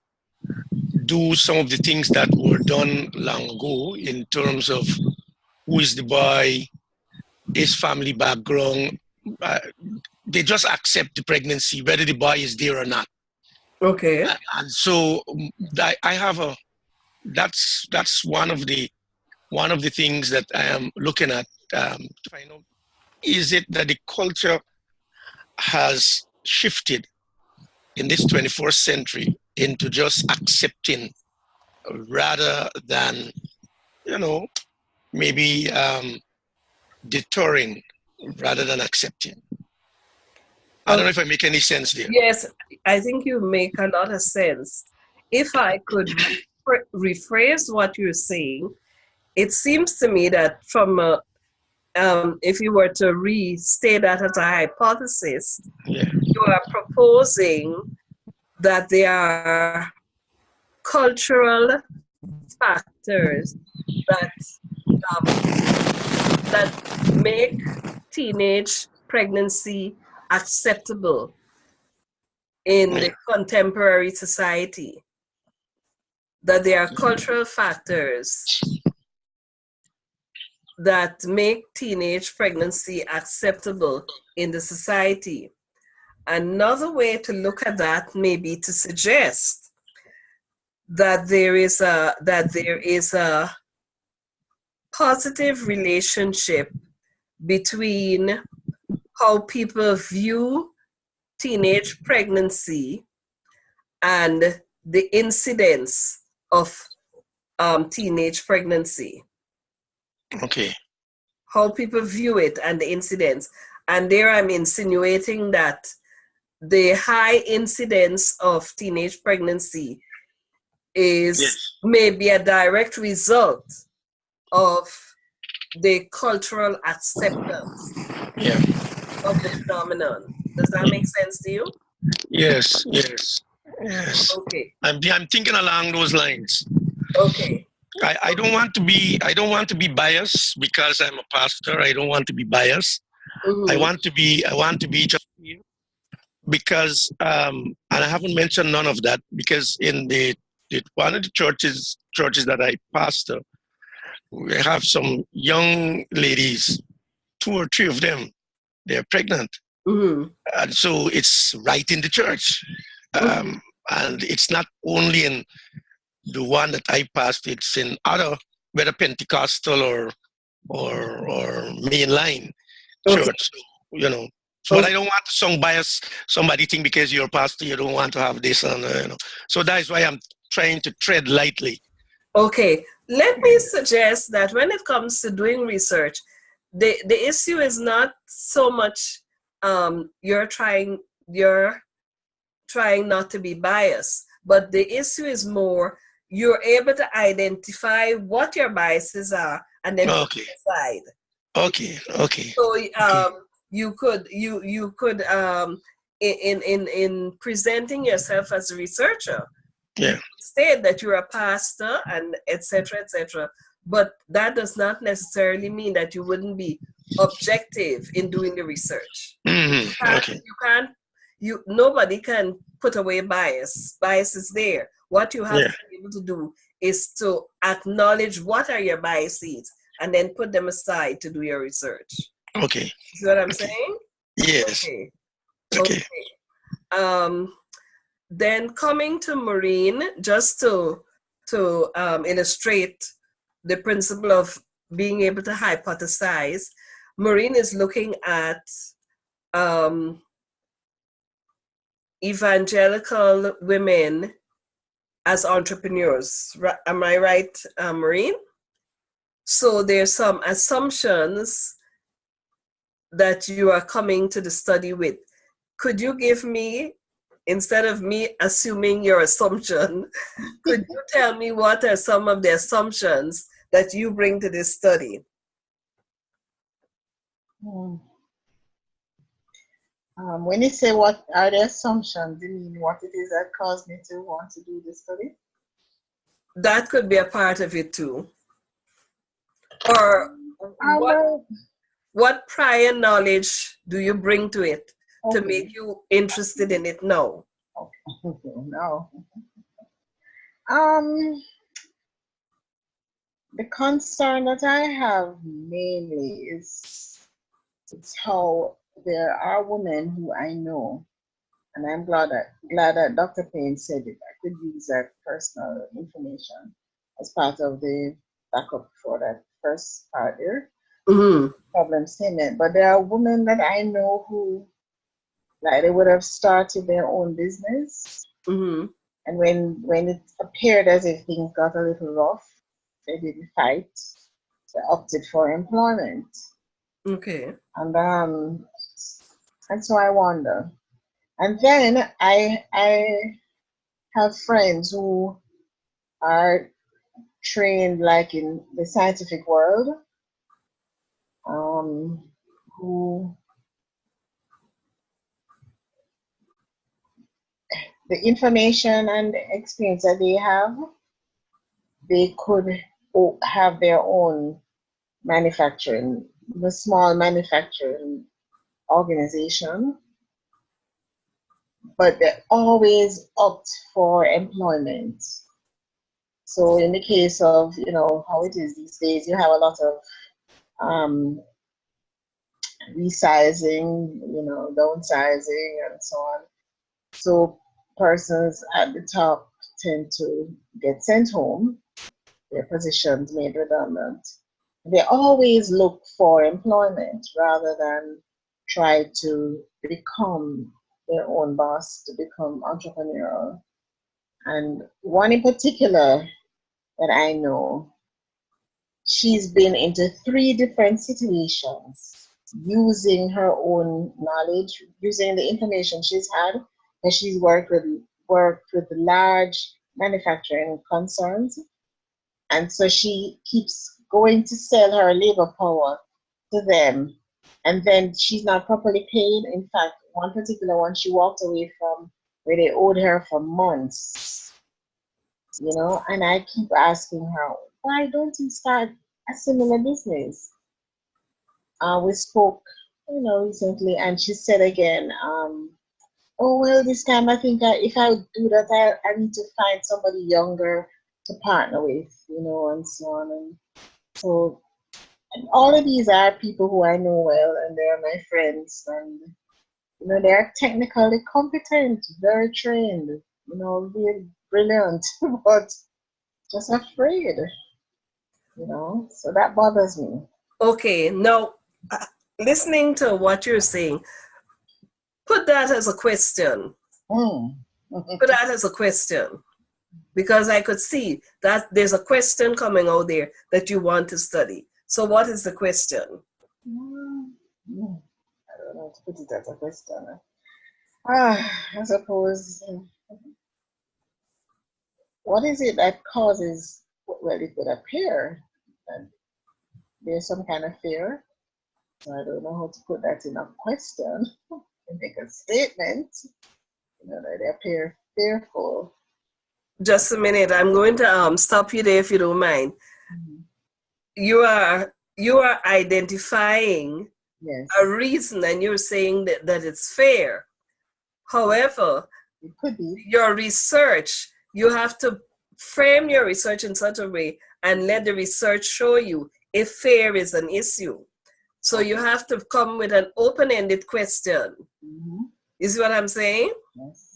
do some of the things that were done long ago in terms of who is the boy, his family background. They just accept the pregnancy, whether the boy is there or not. Okay. And so I have that's one of the things that I am looking at to find out, is it that the culture has shifted in this 21st century into just accepting rather than, maybe deterring rather than accepting. I don't know if I make any sense there. Yes, I think you make a lot of sense. If I could rephrase what you're saying, it seems to me that from if you were to restate that as a hypothesis, you are proposing that there are cultural factors that make teenage pregnancy acceptable in the contemporary society. That there are cultural factors that make teenage pregnancy acceptable in the society. Another way to look at that may be to suggest that there is a positive relationship between how people view teenage pregnancy and the incidence of teenage pregnancy. Okay. How people view it and the incidence. And there I'm insinuating that the high incidence of teenage pregnancy is maybe a direct result of the cultural acceptance of the phenomenon. Does that make sense to you? Yes. Okay. I'm thinking along those lines. Okay. I don't want to be biased because I'm a pastor. I don't want to be biased. Mm-hmm. I want to be just because and I haven't mentioned none of that because in the one of the churches that I pastor, we have some young ladies, 2 or 3 of them, they're pregnant. Mm-hmm. And so it's right in the church. And it's not only in the one that I passed, it's in other, whether Pentecostal or mainline church, So but I don't want to sound bias. Somebody think because you're a pastor, you don't want to have this on, So that's why I'm trying to tread lightly. Okay. Let me suggest that when it comes to doing research, the issue is not so much you're trying not to be biased, but the issue is more you're able to identify what your biases are and then put it aside. Okay. So you could in presenting yourself as a researcher, state that you're a pastor and etc., but that does not necessarily mean that you wouldn't be objective in doing the research. Nobody can put away bias. Bias is there. What you have to be able to do is to acknowledge what are your biases and then put them aside to do your research. Okay. See what I'm saying? Yes. Okay. Then coming to Maureen, just to illustrate the principle of being able to hypothesize, Maureen is looking at evangelical women as entrepreneurs. Am I right, Maureen? So there's some assumptions that you are coming to the study with. Could you give me, instead of me assuming your assumption, could you tell me what are some of the assumptions that you bring to this study? When you say what are the assumptions, do you mean what it is that caused me to want to do this study? That could be a part of it too. Or what prior knowledge do you bring to it to make you interested in it now? Okay. No. The concern that I have mainly is how there are women who I know, and I'm glad that Dr. Payne said it. I could use that personal information as part of the backup for that first part there, problem statement. But there are women that I know who, like, they would have started their own business, and when it appeared as if things got a little rough, they didn't fight. They opted for employment. Okay. And so I wonder. And then I have friends who are trained like in the scientific world, who the information and the experience that they have, they could have their own manufacturing, the small manufacturing organization, but they always opt for employment. So in the case of, how it is these days, you have a lot of resizing, downsizing and so on. So persons at the top tend to get sent home, their positions made redundant. They always look for employment rather than try to become their own boss, to become entrepreneurial. And one in particular that I know, she's been into 3 different situations using her own knowledge, using the information she's had, and she's worked with large manufacturing concerns. And so she keeps going to sell her labor power to them. And then she's not properly paid. In fact, one particular one, she walked away from where they owed her for months. And I keep asking her, why don't you start a similar business? We spoke, recently, and she said again, oh, well, this time I think if I do that, I need to find somebody younger to partner with, and so on. And so, and all of these are people who I know well, and they're my friends, and, they're technically competent, very trained, really brilliant, but just afraid, so that bothers me. Okay, now, listening to what you're saying, put that as a question. Put that as a question. Because I could see that there's a question coming out there that you want to study. So what is the question? I don't know how to put it as a question. I suppose, what is it that causes, well, it would appear that there's some kind of fear. So I don't know how to put that in a question and make a statement, that they appear fearful. Just a minute. I'm going to stop you there if you don't mind. You are identifying a reason, and you're saying that it's fair. However, it could be. Your research, you have to frame your research in such a way and let the research show you if fear is an issue. So you have to come with an open-ended question. You see what I'm saying? Yes.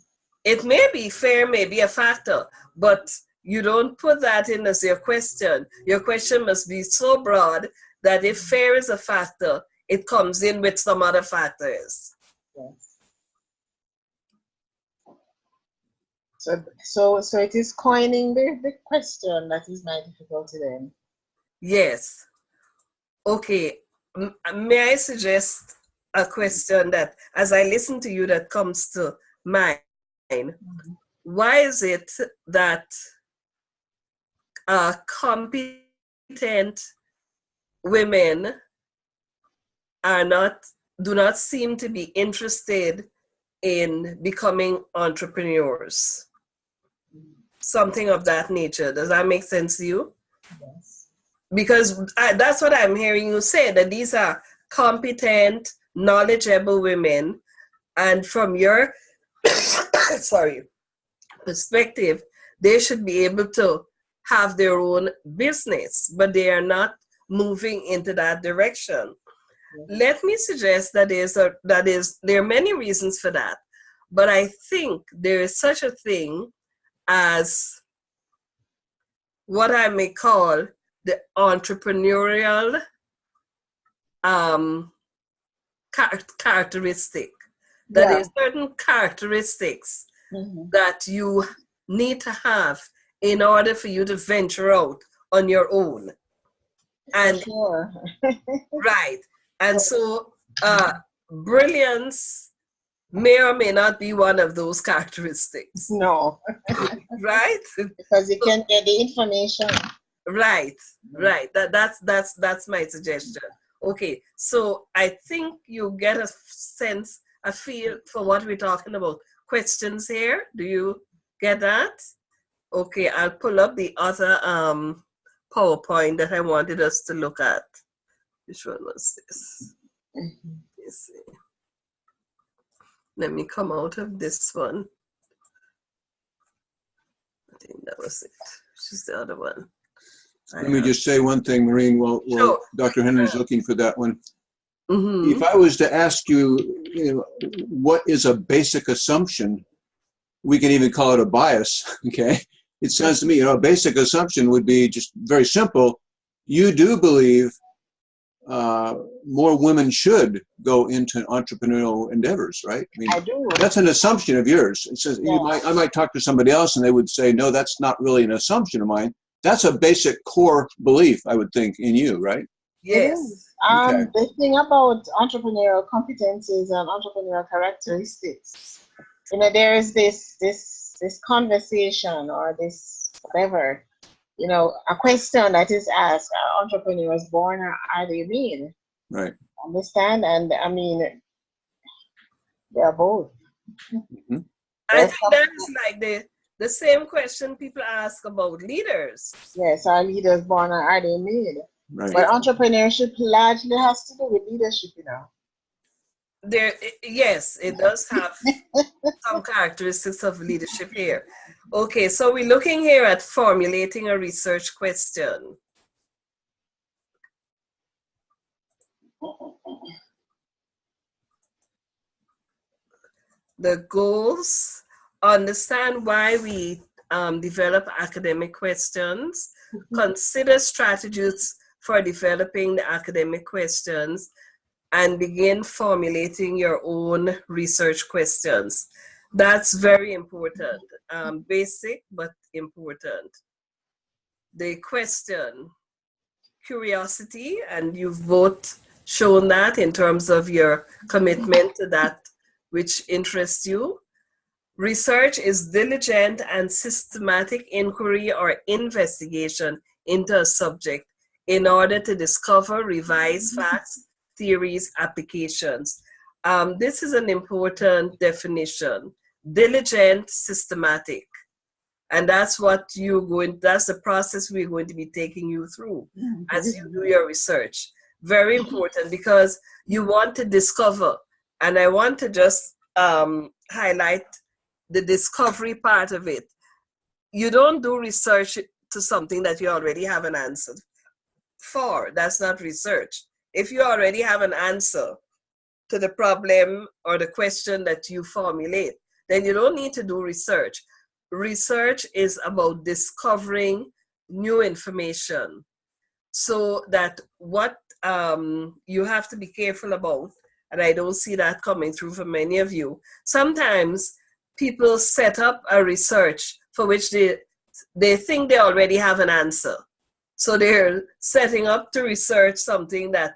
It may be fear, may be a factor, but you don't put that in as your question. Your question must be so broad that if fear is a factor, it comes in with some other factors. Yes. So it is coining the question that is my difficulty then. Yes. Okay. May I suggest a question that, as I listen to you, that comes to mind? Why is it that competent women do not seem to be interested in becoming entrepreneurs? Something of that nature. Does that make sense to you? Yes. Because that's what I'm hearing you say, that these are competent, knowledgeable women, and from your perspective, they should be able to have their own business, but they are not moving into that direction. Let me suggest that there are many reasons for that, but I think there is such a thing as what I may call the entrepreneurial characteristic. That is certain characteristics that you need to have in order for you to venture out on your own. And right. And so brilliance may or may not be one of those characteristics. No. Right? Because you can get the information. Right, right. That's my suggestion. Okay, so I think you get a sense, a feel for what we're talking about. Questions here? Do you get that? Okay, I'll pull up the other PowerPoint that I wanted us to look at. Which one was this? Let's see. Let me come out of this one. I think that was it. Which is the other one? Let me just say one thing, Maureen, while Sure. Dr. Henry's looking for that one. Mm-hmm. If I was to ask you, what is a basic assumption, we can even call it a bias, okay? It sounds to me, a basic assumption would be just very simple. You do believe more women should go into entrepreneurial endeavors, right? I mean, I do. that's an assumption of yours. It says I might talk to somebody else and they would say, no, that's not really an assumption of mine. That's a basic core belief, I would think, in you, right? Yes. Okay. The thing about entrepreneurial competencies and entrepreneurial characteristics, there is this conversation or this whatever, a question that is asked: are entrepreneurs born or are they made? Right. Understand? And I mean, they are both. Mm-hmm. I think that is like the same question people ask about leaders. Yes, are leaders born or are they made? Right. But entrepreneurship largely has to do with leadership, Yes, it does have some characteristics of leadership here. Okay, so we're looking here at formulating a research question. The goals: understand why we develop academic questions, consider strategies for developing the academic questions, and begin formulating your own research questions. That's very important. Basic, but important. The question: curiosity, and you've both shown that in terms of your commitment to that which interests you. Research is diligent and systematic inquiry or investigation into a subject in order to discover, revise facts, theories, applications. This is an important definition. Diligent, systematic. And that's what that's the process we're going to be taking you through as you do your research. Very important, because you want to discover. And I want to just highlight the discovery part of it. You don't do research to something that you already have an answer for. That's not research. If you already have an answer to the problem or the question that you formulate, then you don't need to do research. Research is about discovering new information. So that what you have to be careful about, and I don't see that coming through for many of you, sometimes people set up a research for which they think they already have an answer. So they're setting up to research something that,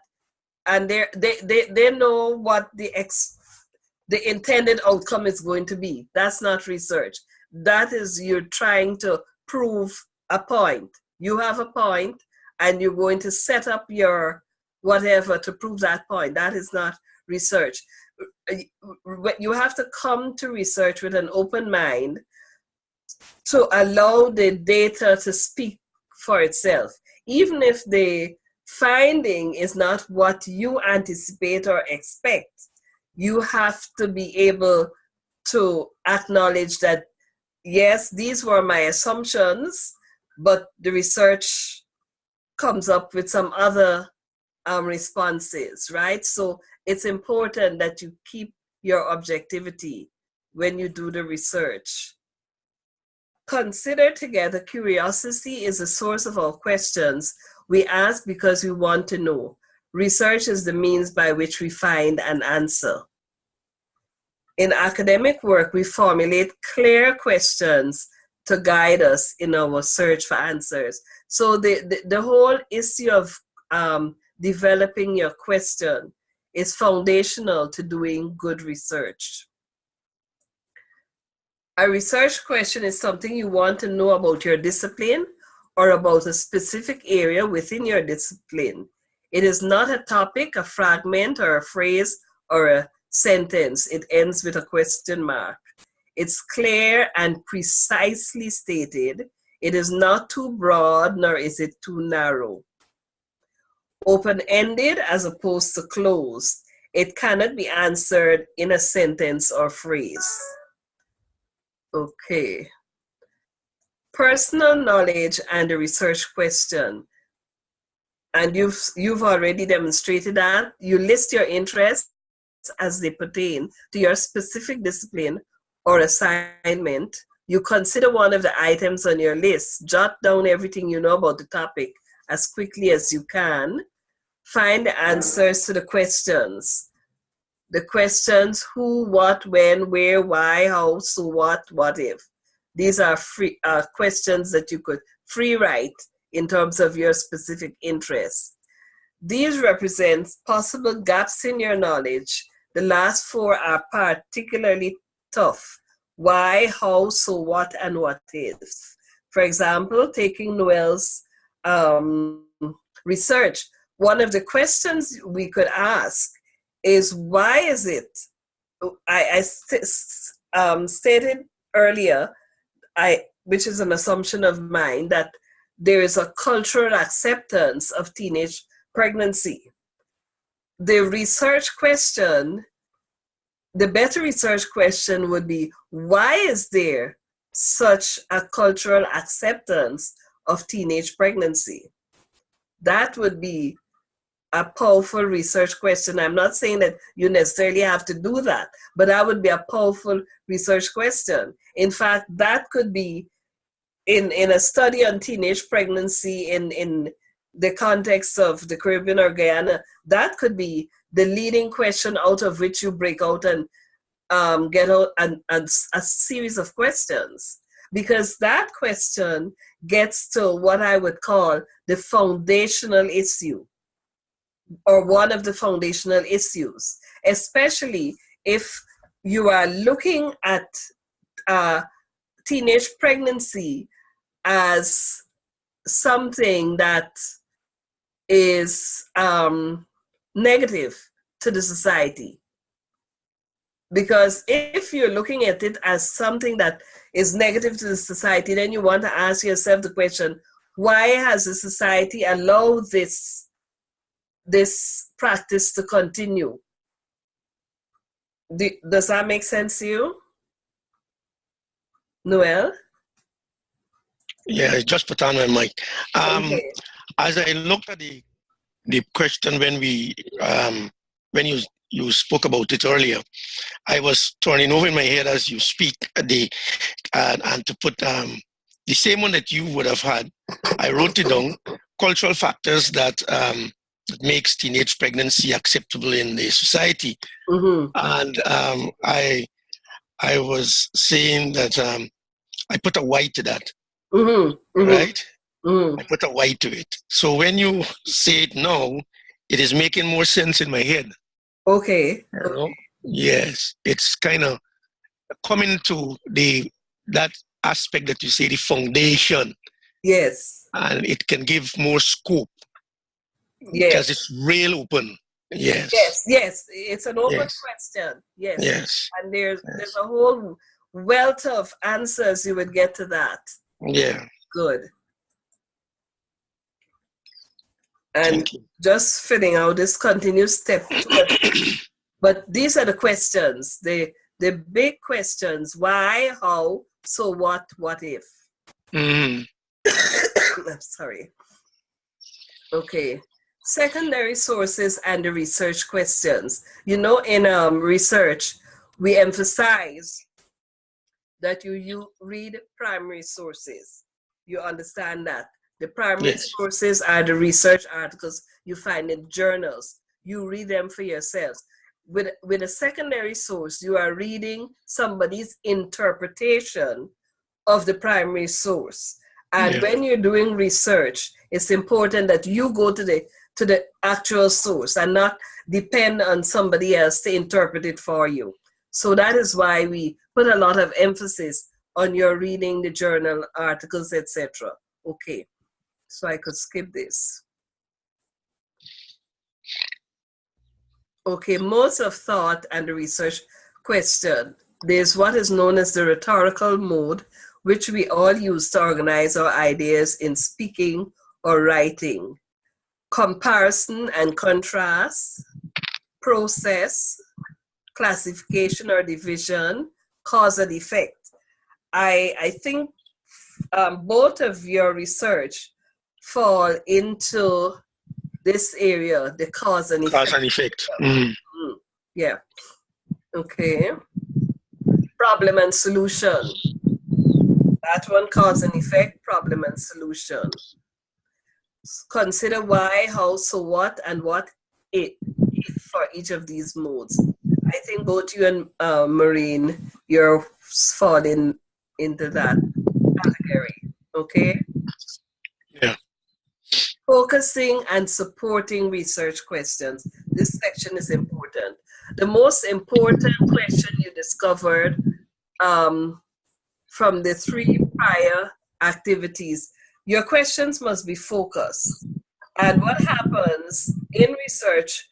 and they know what the intended outcome is going to be. That's not research. That is, you're trying to prove a point. You have a point and you're going to set up your whatever to prove that point. That is not research. You have to come to research with an open mind to allow the data to speak for itself. Even if the finding is not what you anticipate or expect, you have to be able to acknowledge that yes, these were my assumptions, but the research comes up with some other responses, right? So it's important that you keep your objectivity when you do the research. Consider together curiosity is a source of all questions. We ask because we want to know. Research is the means by which we find an answer. In academic work, we formulate clear questions to guide us in our search for answers. So the whole issue of developing your question is foundational to doing good research. A research question is something you want to know about your discipline or about a specific area within your discipline. It is not a topic, a fragment, or a phrase, or a sentence. It ends with a question mark. It's clear and precisely stated. It is not too broad, nor is it too narrow. Open-ended as opposed to closed. It cannot be answered in a sentence or phrase. Okay. Personal knowledge and the research question. And you've already demonstrated that. You list your interests as they pertain to your specific discipline or assignment. You consider one of the items on your list. Jot down everything you know about the topic as quickly as you can. Find the answers to the questions. The questions: who, what, when, where, why, how, so what if. These are free questions that you could free write in terms of your specific interests. These represent possible gaps in your knowledge. The last four are particularly tough. Why, how, so what, and what if. For example, taking Noel's research, one of the questions we could ask is, why is it, I stated earlier, which is an assumption of mine, that there is a cultural acceptance of teenage pregnancy. The research question, the better research question would be, why is there such a cultural acceptance of teenage pregnancy? That would be a powerful research question. I'm not saying that you necessarily have to do that, but that would be a powerful research question. In fact, that could be in a study on teenage pregnancy in the context of the Caribbean or Guyana, that could be the leading question out of which you break out and get out a series of questions. Because that question gets to what I would call the foundational issue, or one of the foundational issues, especially if you are looking at teenage pregnancy as something that is negative to the society. Because if you're looking at it as something that is negative to the society, then you want to ask yourself the question, why has the society allowed this practice to continue? Does that make sense to you, Noel? Yeah, I just put on my mic. Okay. As I looked at the question when you spoke about it earlier, I was turning over in my head as you speak and to put the same one that you would have had. I wrote it down: cultural factors that makes teenage pregnancy acceptable in the society. Mm-hmm. And I was saying that I put a Y to that. Mm-hmm. Mm-hmm. Right? Mm-hmm. I put a Y to it. So when you say it now, it is making more sense in my head. Okay. You know? Yes, it's kind of coming to that aspect that you say, the foundation. Yes. And it can give more scope. Yes. Because it's real open. Yes. Yes. Yes. It's an open Yes. question. Yes. Yes. And there's a whole wealth of answers you would get to that. Yeah. Good. And Thank you. just filling out this continuous step. But these are the questions. The the big questions: why, how, so what if? Mm. I'm sorry. Okay. Secondary sources and the research questions. You know, in research, we emphasize that you read primary sources. You understand that. The primary Yes. sources are the research articles you find in journals. You read them for yourselves. With a secondary source, you are reading somebody's interpretation of the primary source. And Yeah. when you're doing research, it's important that you go to the actual source and not depend on somebody else to interpret it for you. So that is why we put a lot of emphasis on your reading the journal articles, etc. Okay, so I could skip this. Okay, modes of thought and the research question. There's what is known as the rhetorical mode, which we all use to organize our ideas in speaking or writing. Comparison and contrast, process, classification or division, cause and effect. I think both of your research fall into this area, the cause and effect. Cause and effect. Mm. Yeah. Okay. Problem and solution. That one, cause and effect, problem and solution. Consider why, how, so what, and what if for each of these modes. I think both you and Maureen, you're falling into that category. Okay? Yeah. Focusing and supporting research questions. This section is important. The most important question you discovered from the 3 prior activities, your questions must be focused. And what happens in research,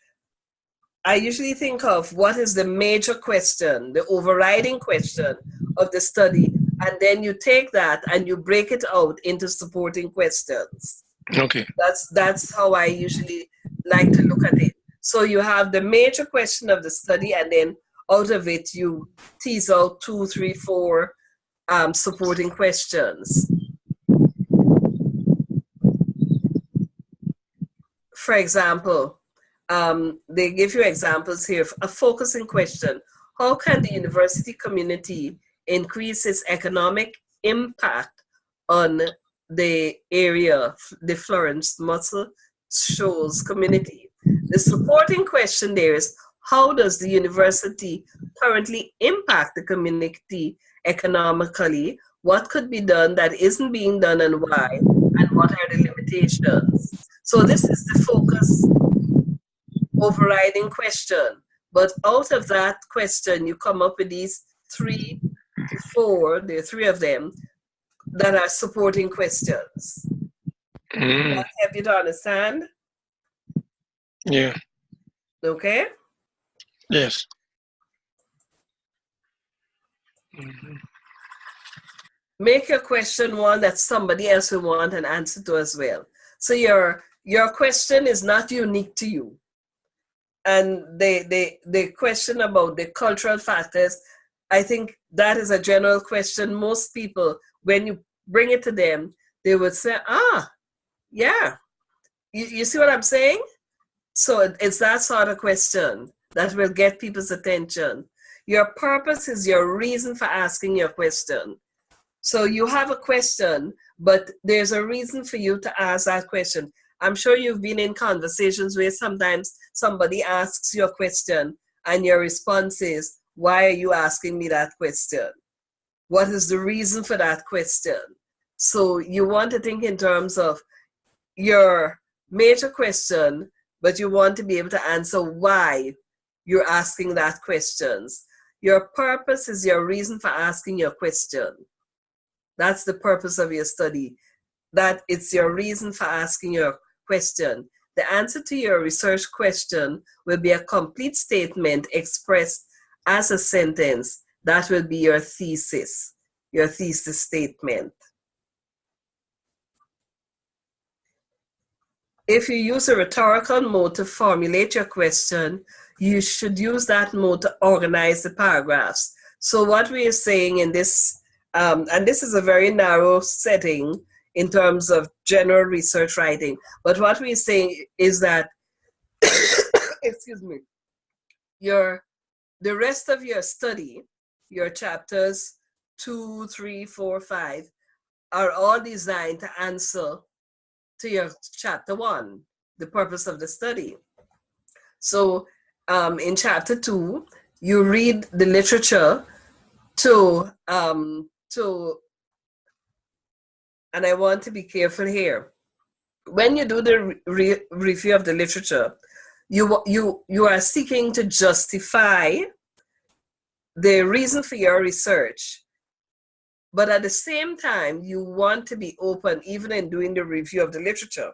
I usually think of what is the major question, the overriding question of the study, and then you take that and you break it out into supporting questions. Okay. That's how I usually like to look at it. So you have the major question of the study, and then out of it you tease out 2, 3, 4 supporting questions. For example, they give you examples here. A focusing question: how can the university community increase its economic impact on the area, the Florence Muscle Shoals community? The supporting question there is: how does the university currently impact the community economically? What could be done that isn't being done, and why? And what are the limitations? So this is the focus overriding question. But out of that question, you come up with these 3 to 4, there are 3 of them, that are supporting questions. Mm. That help you to understand? Yeah. Okay? Yes. Mm-hmm. Make your question one that somebody else will want an answer to as well. So your question is not unique to you. And the question about the cultural factors, I think that is a general question. Most people, when you bring it to them, they would say, yeah. You see what I'm saying? So it's that sort of question that will get people's attention. Your purpose is your reason for asking your question. So you have a question, but there's a reason for you to ask that question. I'm sure you've been in conversations where sometimes somebody asks you a question and your response is, why are you asking me that question? What is the reason for that question? So you want to think in terms of your major question, but you want to be able to answer why you're asking that questions. Your purpose is your reason for asking your question. That's the purpose of your study. That it's your reason for asking your question. The answer to your research question will be a complete statement expressed as a sentence. That will be your thesis statement. If you use a rhetorical mode to formulate your question, you should use that mode to organize the paragraphs. So what we are saying in this, and this is a very narrow setting in terms of general research writing, but what we're saying is that, excuse me, the rest of your study, your chapters 2, 3, 4, 5, are all designed to answer to your chapter 1, the purpose of the study. So in chapter 2, you read the literature to, and I want to be careful here. When you do the review of the literature, you are seeking to justify the reason for your research, but at the same time, you want to be open even in doing the review of the literature.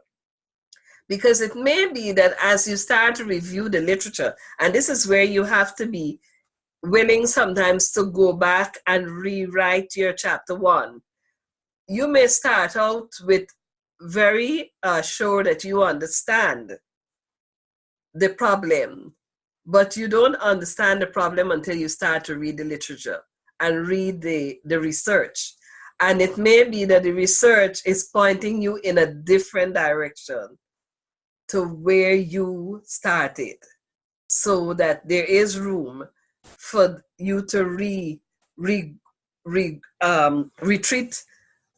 Because it may be that as you start to review the literature, and this is where you have to be willing sometimes to go back and rewrite your chapter 1. You may start out with very sure that you understand the problem, but you don't understand the problem until you start to read the literature and read the research. And it may be that the research is pointing you in a different direction to where you started, so that there is room for you to retreat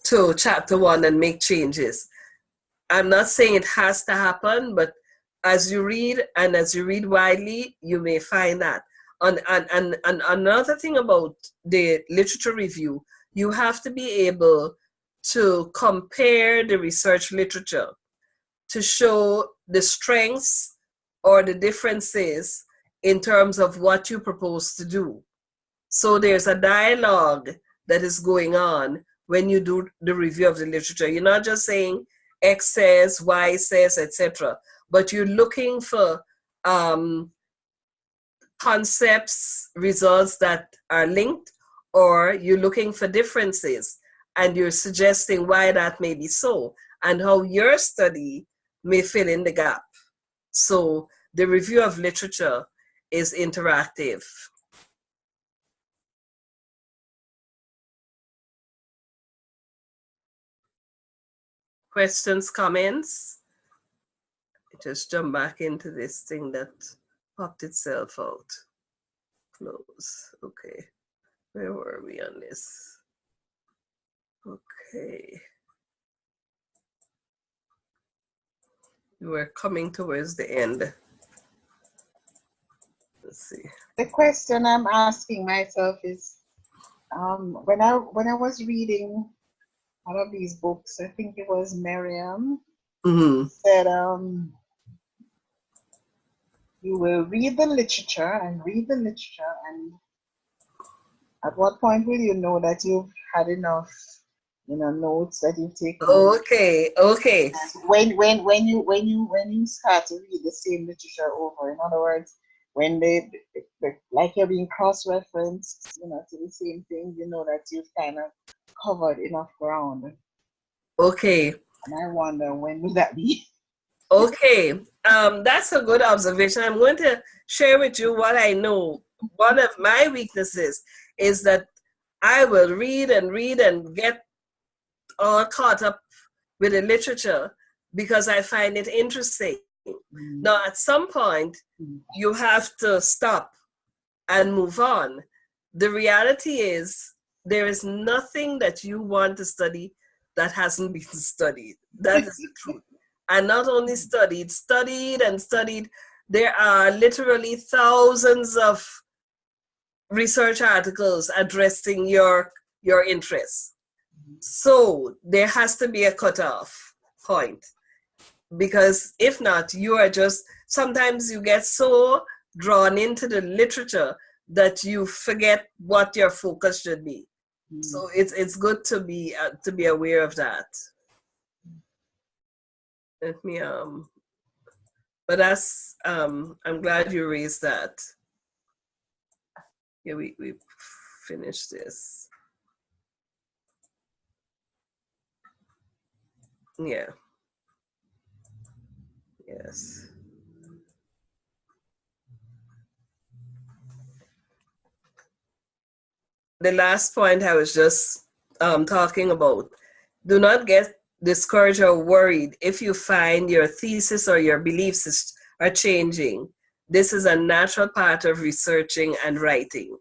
to chapter 1 and make changes. I'm not saying it has to happen, but as you read and as you read widely, you may find that. And another thing about the literature review, you have to be able to compare the research literature to show the strengths or the differences in terms of what you propose to do. So there's a dialogue that is going on when you do the review of the literature. You're not just saying X says, Y says, etc., but you're looking for concepts, results that are linked, or you're looking for differences, and you're suggesting why that may be so, and how your study may fill in the gap. So the review of literature is interactive. Questions, comments? Just jump back into this thing that popped itself out. Close. Okay. Where were we on this? Okay. We were coming towards the end. Let's see. The question I'm asking myself is, when I was reading one of these books, I think it was Miriam, said you will read the literature, and at what point will you know that you've had enough, notes that you've taken? Okay. When you start to read the same literature over, in other words, when they like you're being cross-referenced, to the same thing, you know that you've kind of covered enough ground. Okay. And I wonder, when will that be? Okay. That's a good observation. I'm going to share with you what I know. One of my weaknesses is that I will read and get all caught up with the literature because I find it interesting. Now, at some point, you have to stop and move on. The reality is, there is nothing that you want to study that hasn't been studied. That is the truth. And not only studied and studied. There are literally thousands of research articles addressing your interests. So there has to be a cutoff point, because if not, you are just, sometimes you get so drawn into the literature that you forget what your focus should be. So it's good to be aware of that. Let me but that's I'm glad you raised that. Yeah, we finished this. Yeah. Yes. the last point I was just talking about. Do not get discouraged or worried if you find your thesis or your beliefs are changing. This is a natural part of researching and writing.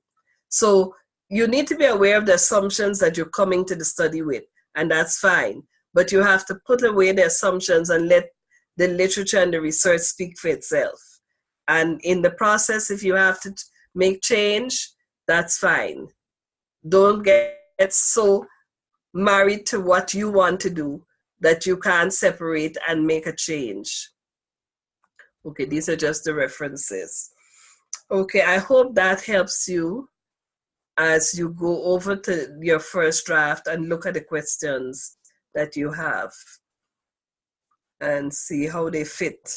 So you need to be aware of the assumptions that you're coming to the study with, and that's fine. But you have to put away the assumptions and let the literature and the research speak for itself. And in the process, if you have to make change, that's fine. Don't get so married to what you want to do that you can't separate and make a change. Okay, these are just the references. Okay, I hope that helps you as you go over to your first draft and look at the questions that you have and see how they fit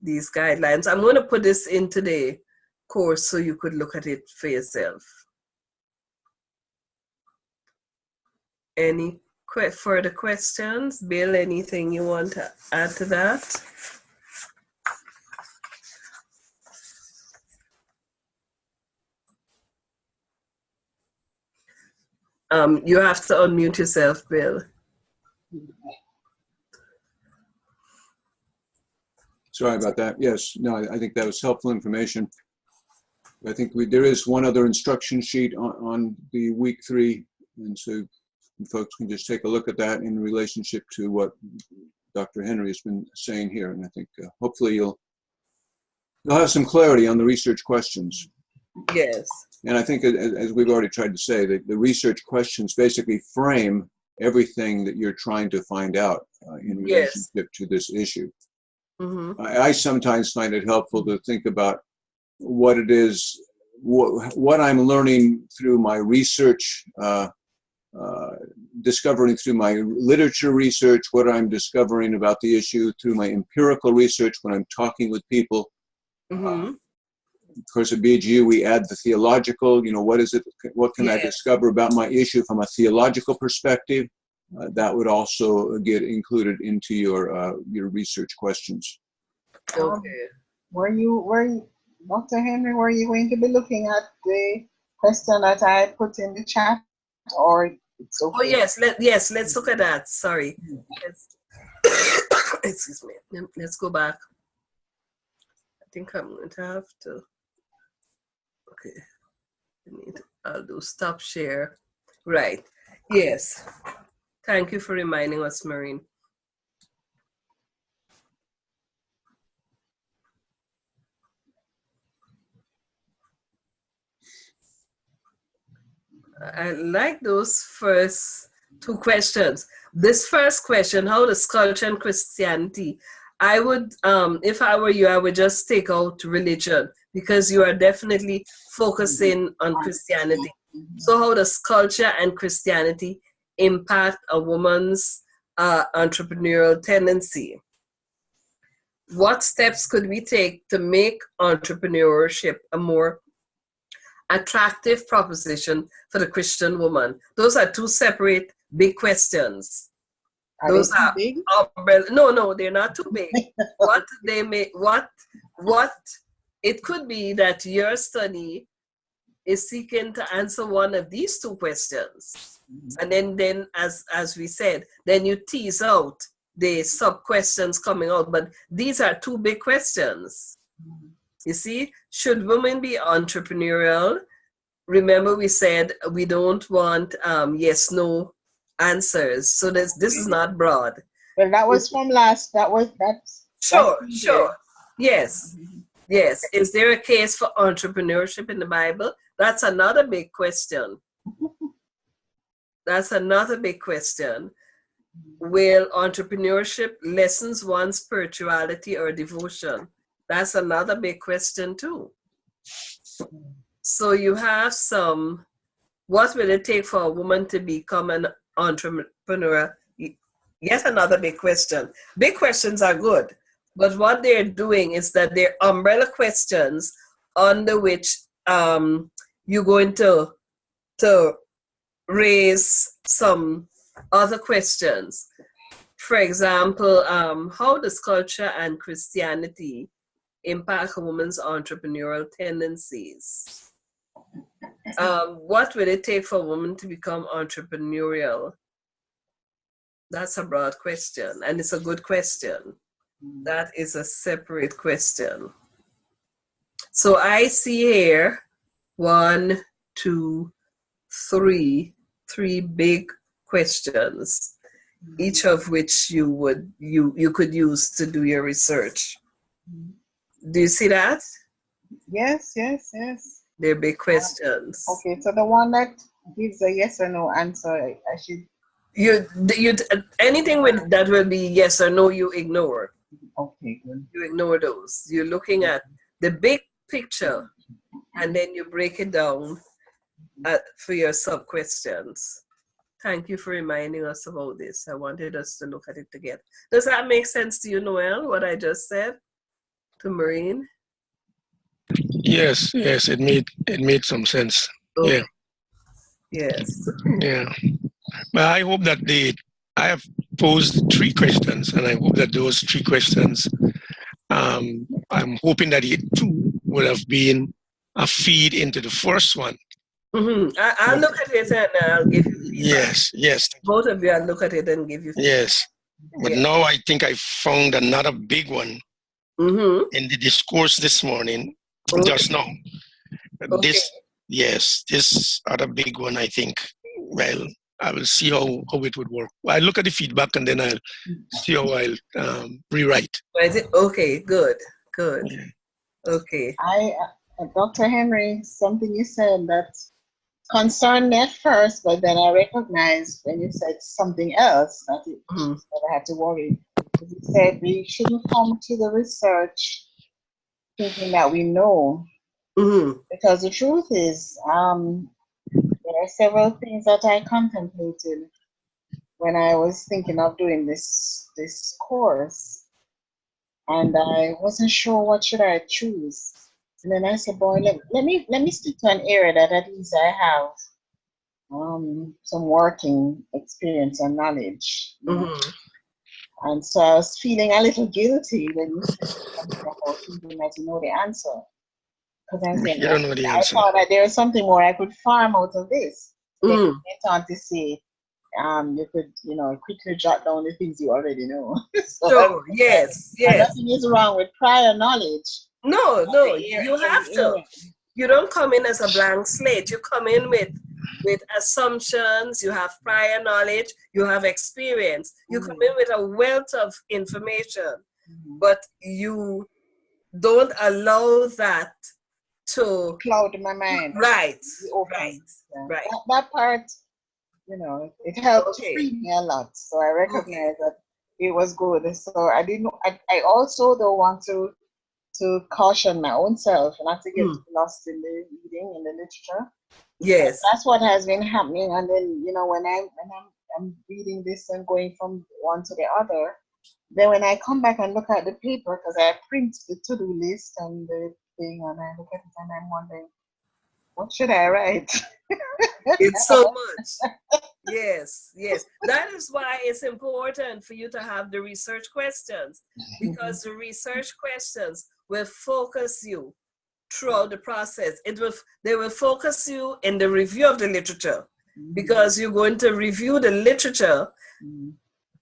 these guidelines. I'm going to put this into the course so you could look at it for yourself. Any further questions? Bill, anything you want to add to that? You have to unmute yourself, Bill. Sorry about that. Yes, no, I think that was helpful information. I think there is one other instruction sheet on the week 3, and so folks can just take a look at that in relationship to what Dr. Henry has been saying here. And I think hopefully you'll have some clarity on the research questions. Yes. And I think, as we've already tried to say, that the research questions basically frame everything that you're trying to find out in relationship to this issue. Mm-hmm. I sometimes find it helpful to think about what it is, what I'm learning through my research, discovering through my literature research, what I'm discovering about the issue through my empirical research when I'm talking with people. Mm-hmm. Of course, at BGU, we add the theological, what is it, what can I discover about my issue from a theological perspective? That would also get included into your research questions. Okay. Were you, Dr. Henry, were you going to be looking at the question that I put in the chat, or it's okay? Oh yes, let's look at that. Sorry. Excuse me. Let's go back. I think I'm going to have to. Okay. I'll do stop share. Right. Yes. Thank you for reminding us, Maureen. I like those first 2 questions. This first question, how does culture and Christianity? I would, if I were you, I would just take out religion, because you are definitely focusing on Christianity. So how does culture and Christianity impact a woman's entrepreneurial tendency? What steps could we take to make entrepreneurship a more attractive proposition for the Christian woman? Those are 2 separate big questions. Those are big? No, they're not too big. What it could be that your study is seeking to answer one of these 2 questions. And then as we said, then you tease out the sub questions coming out. But these are 2 big questions. You see, should women be entrepreneurial? Remember, we said we don't want yes, no answers. So this is not broad. Well, that was from last. That's sure. Yes. Yes. Is there a case for entrepreneurship in the Bible? That's another big question. That's another big question. Will entrepreneurship lessens one's spirituality or devotion? That's another big question too. So you have some, what will it take for a woman to become an entrepreneur? Yet another big question. Big questions are good, but what they're doing is that they're umbrella questions under which you're going to raise some other questions. For example, how does culture and Christianity impact a woman's entrepreneurial tendencies? What will it take for a woman to become entrepreneurial? That's a broad question, and it's a good question. That is a separate question. So I see here 1, 2, 3, 3 big questions, each of which you could use to do your research. Do you see that? Yes, yes, yes. They're big questions. Okay, so the one that gives a yes or no answer, I should. You anything with that will be yes or no, you ignore. Okay, good. You ignore those. You're looking at the big picture, and then you break it down for your sub questions. Thank you for reminding us about this. I wanted us to look at it together. Does that make sense to you, Noel, what I just said to Maureen? Yes, yes, it made some sense. Okay. Yeah. Yes. Yeah. But I hope that I have posed 3 questions, and I hope that those 3 questions, I'm hoping that it too would have been a feed into the first one. I'll look at it and I'll give you feedback. Yes, yes. Both of you, I'll look at it and give you feedback. Yes. But now I think I found another big one in the discourse this morning, just now. Okay. This other big one, I think, well, I will see how it would work. I'll look at the feedback and then I'll see how I'll rewrite. Okay, good. Yeah. Okay. Dr. Henry, something you said that concerned me at first, but then I recognized when you said something else that I had to worry. You said we shouldn't come to the research thinking that we know. Because the truth is, there are several things that I contemplated when I was thinking of doing this course, and I wasn't sure what should I choose. And then I said, boy, let me stick to an area that at least I have some working experience and knowledge. And so I was feeling a little guilty when you said something about thinking that you know the answer. Because I said, I thought that there was something more I could farm out of this. Then you went on to say, you could, quickly jot down the things you already know. So, yes. Nothing is wrong with prior knowledge. No, you have to. You don't come in as a blank slate. You come in with assumptions, you have prior knowledge, you have experience. You come in with a wealth of information, but you don't allow that to cloud my mind. Right. That part, it helped free me a lot. So I recognize that it was good. So I also don't want to caution my own self not to get lost in the reading, in the literature. Yes. That's what has been happening. And then, when I'm reading this and going from one to the other, then when I come back and look at the paper, because I print the to-do list and the thing, and I look at it and I'm wondering, what should I write? It's so much. Yes. That is why it's important for you to have the research questions, because the research questions will focus you throughout the process. They will focus you in the review of the literature, because you're going to review the literature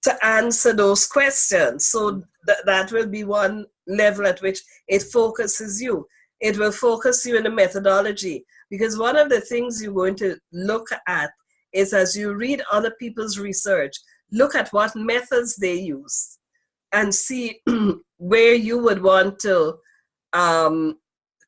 to answer those questions. So that will be one level at which it focuses you. It will focus you in the methodology, because one of the things you're going to look at is, as you read other people's research, look at what methods they use and see where you would want to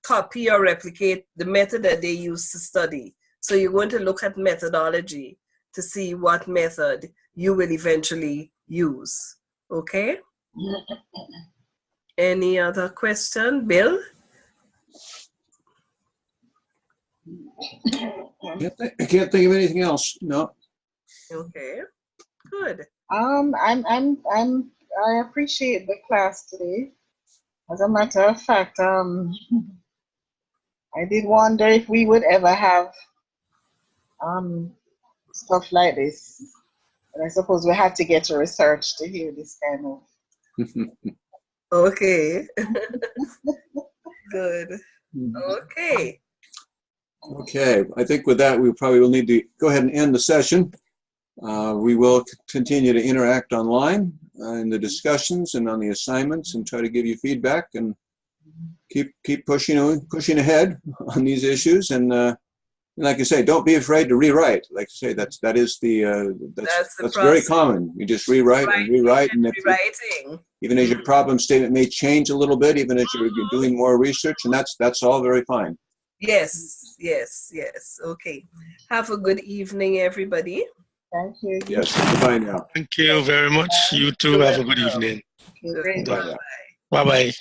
copy or replicate the method that they use to study. So you're going to look at methodology to see what method you will eventually use. Okay? Any other question, Bill? I can't think of anything else. No. Okay. Good. I appreciate the class today. As a matter of fact, I did wonder if we would ever have stuff like this. And I suppose we had to get to research to hear this kind of. Okay. Good. Okay. Okay, I think with that, we probably will need to go ahead and end the session. We will continue to interact online in the discussions and on the assignments and try to give you feedback and keep pushing ahead on these issues. And like I say, don't be afraid to rewrite. Like I say, that's very common. You just rewrite and rewrite, and rewriting. Even as your problem statement may change a little bit, even as you're doing more research, and that's all very fine. Yes. Okay. Have a good evening, everybody. Thank you. Yes. Goodbye now. Thank you very much. You too. Have a good evening. Okay, great. Bye now. Bye-bye.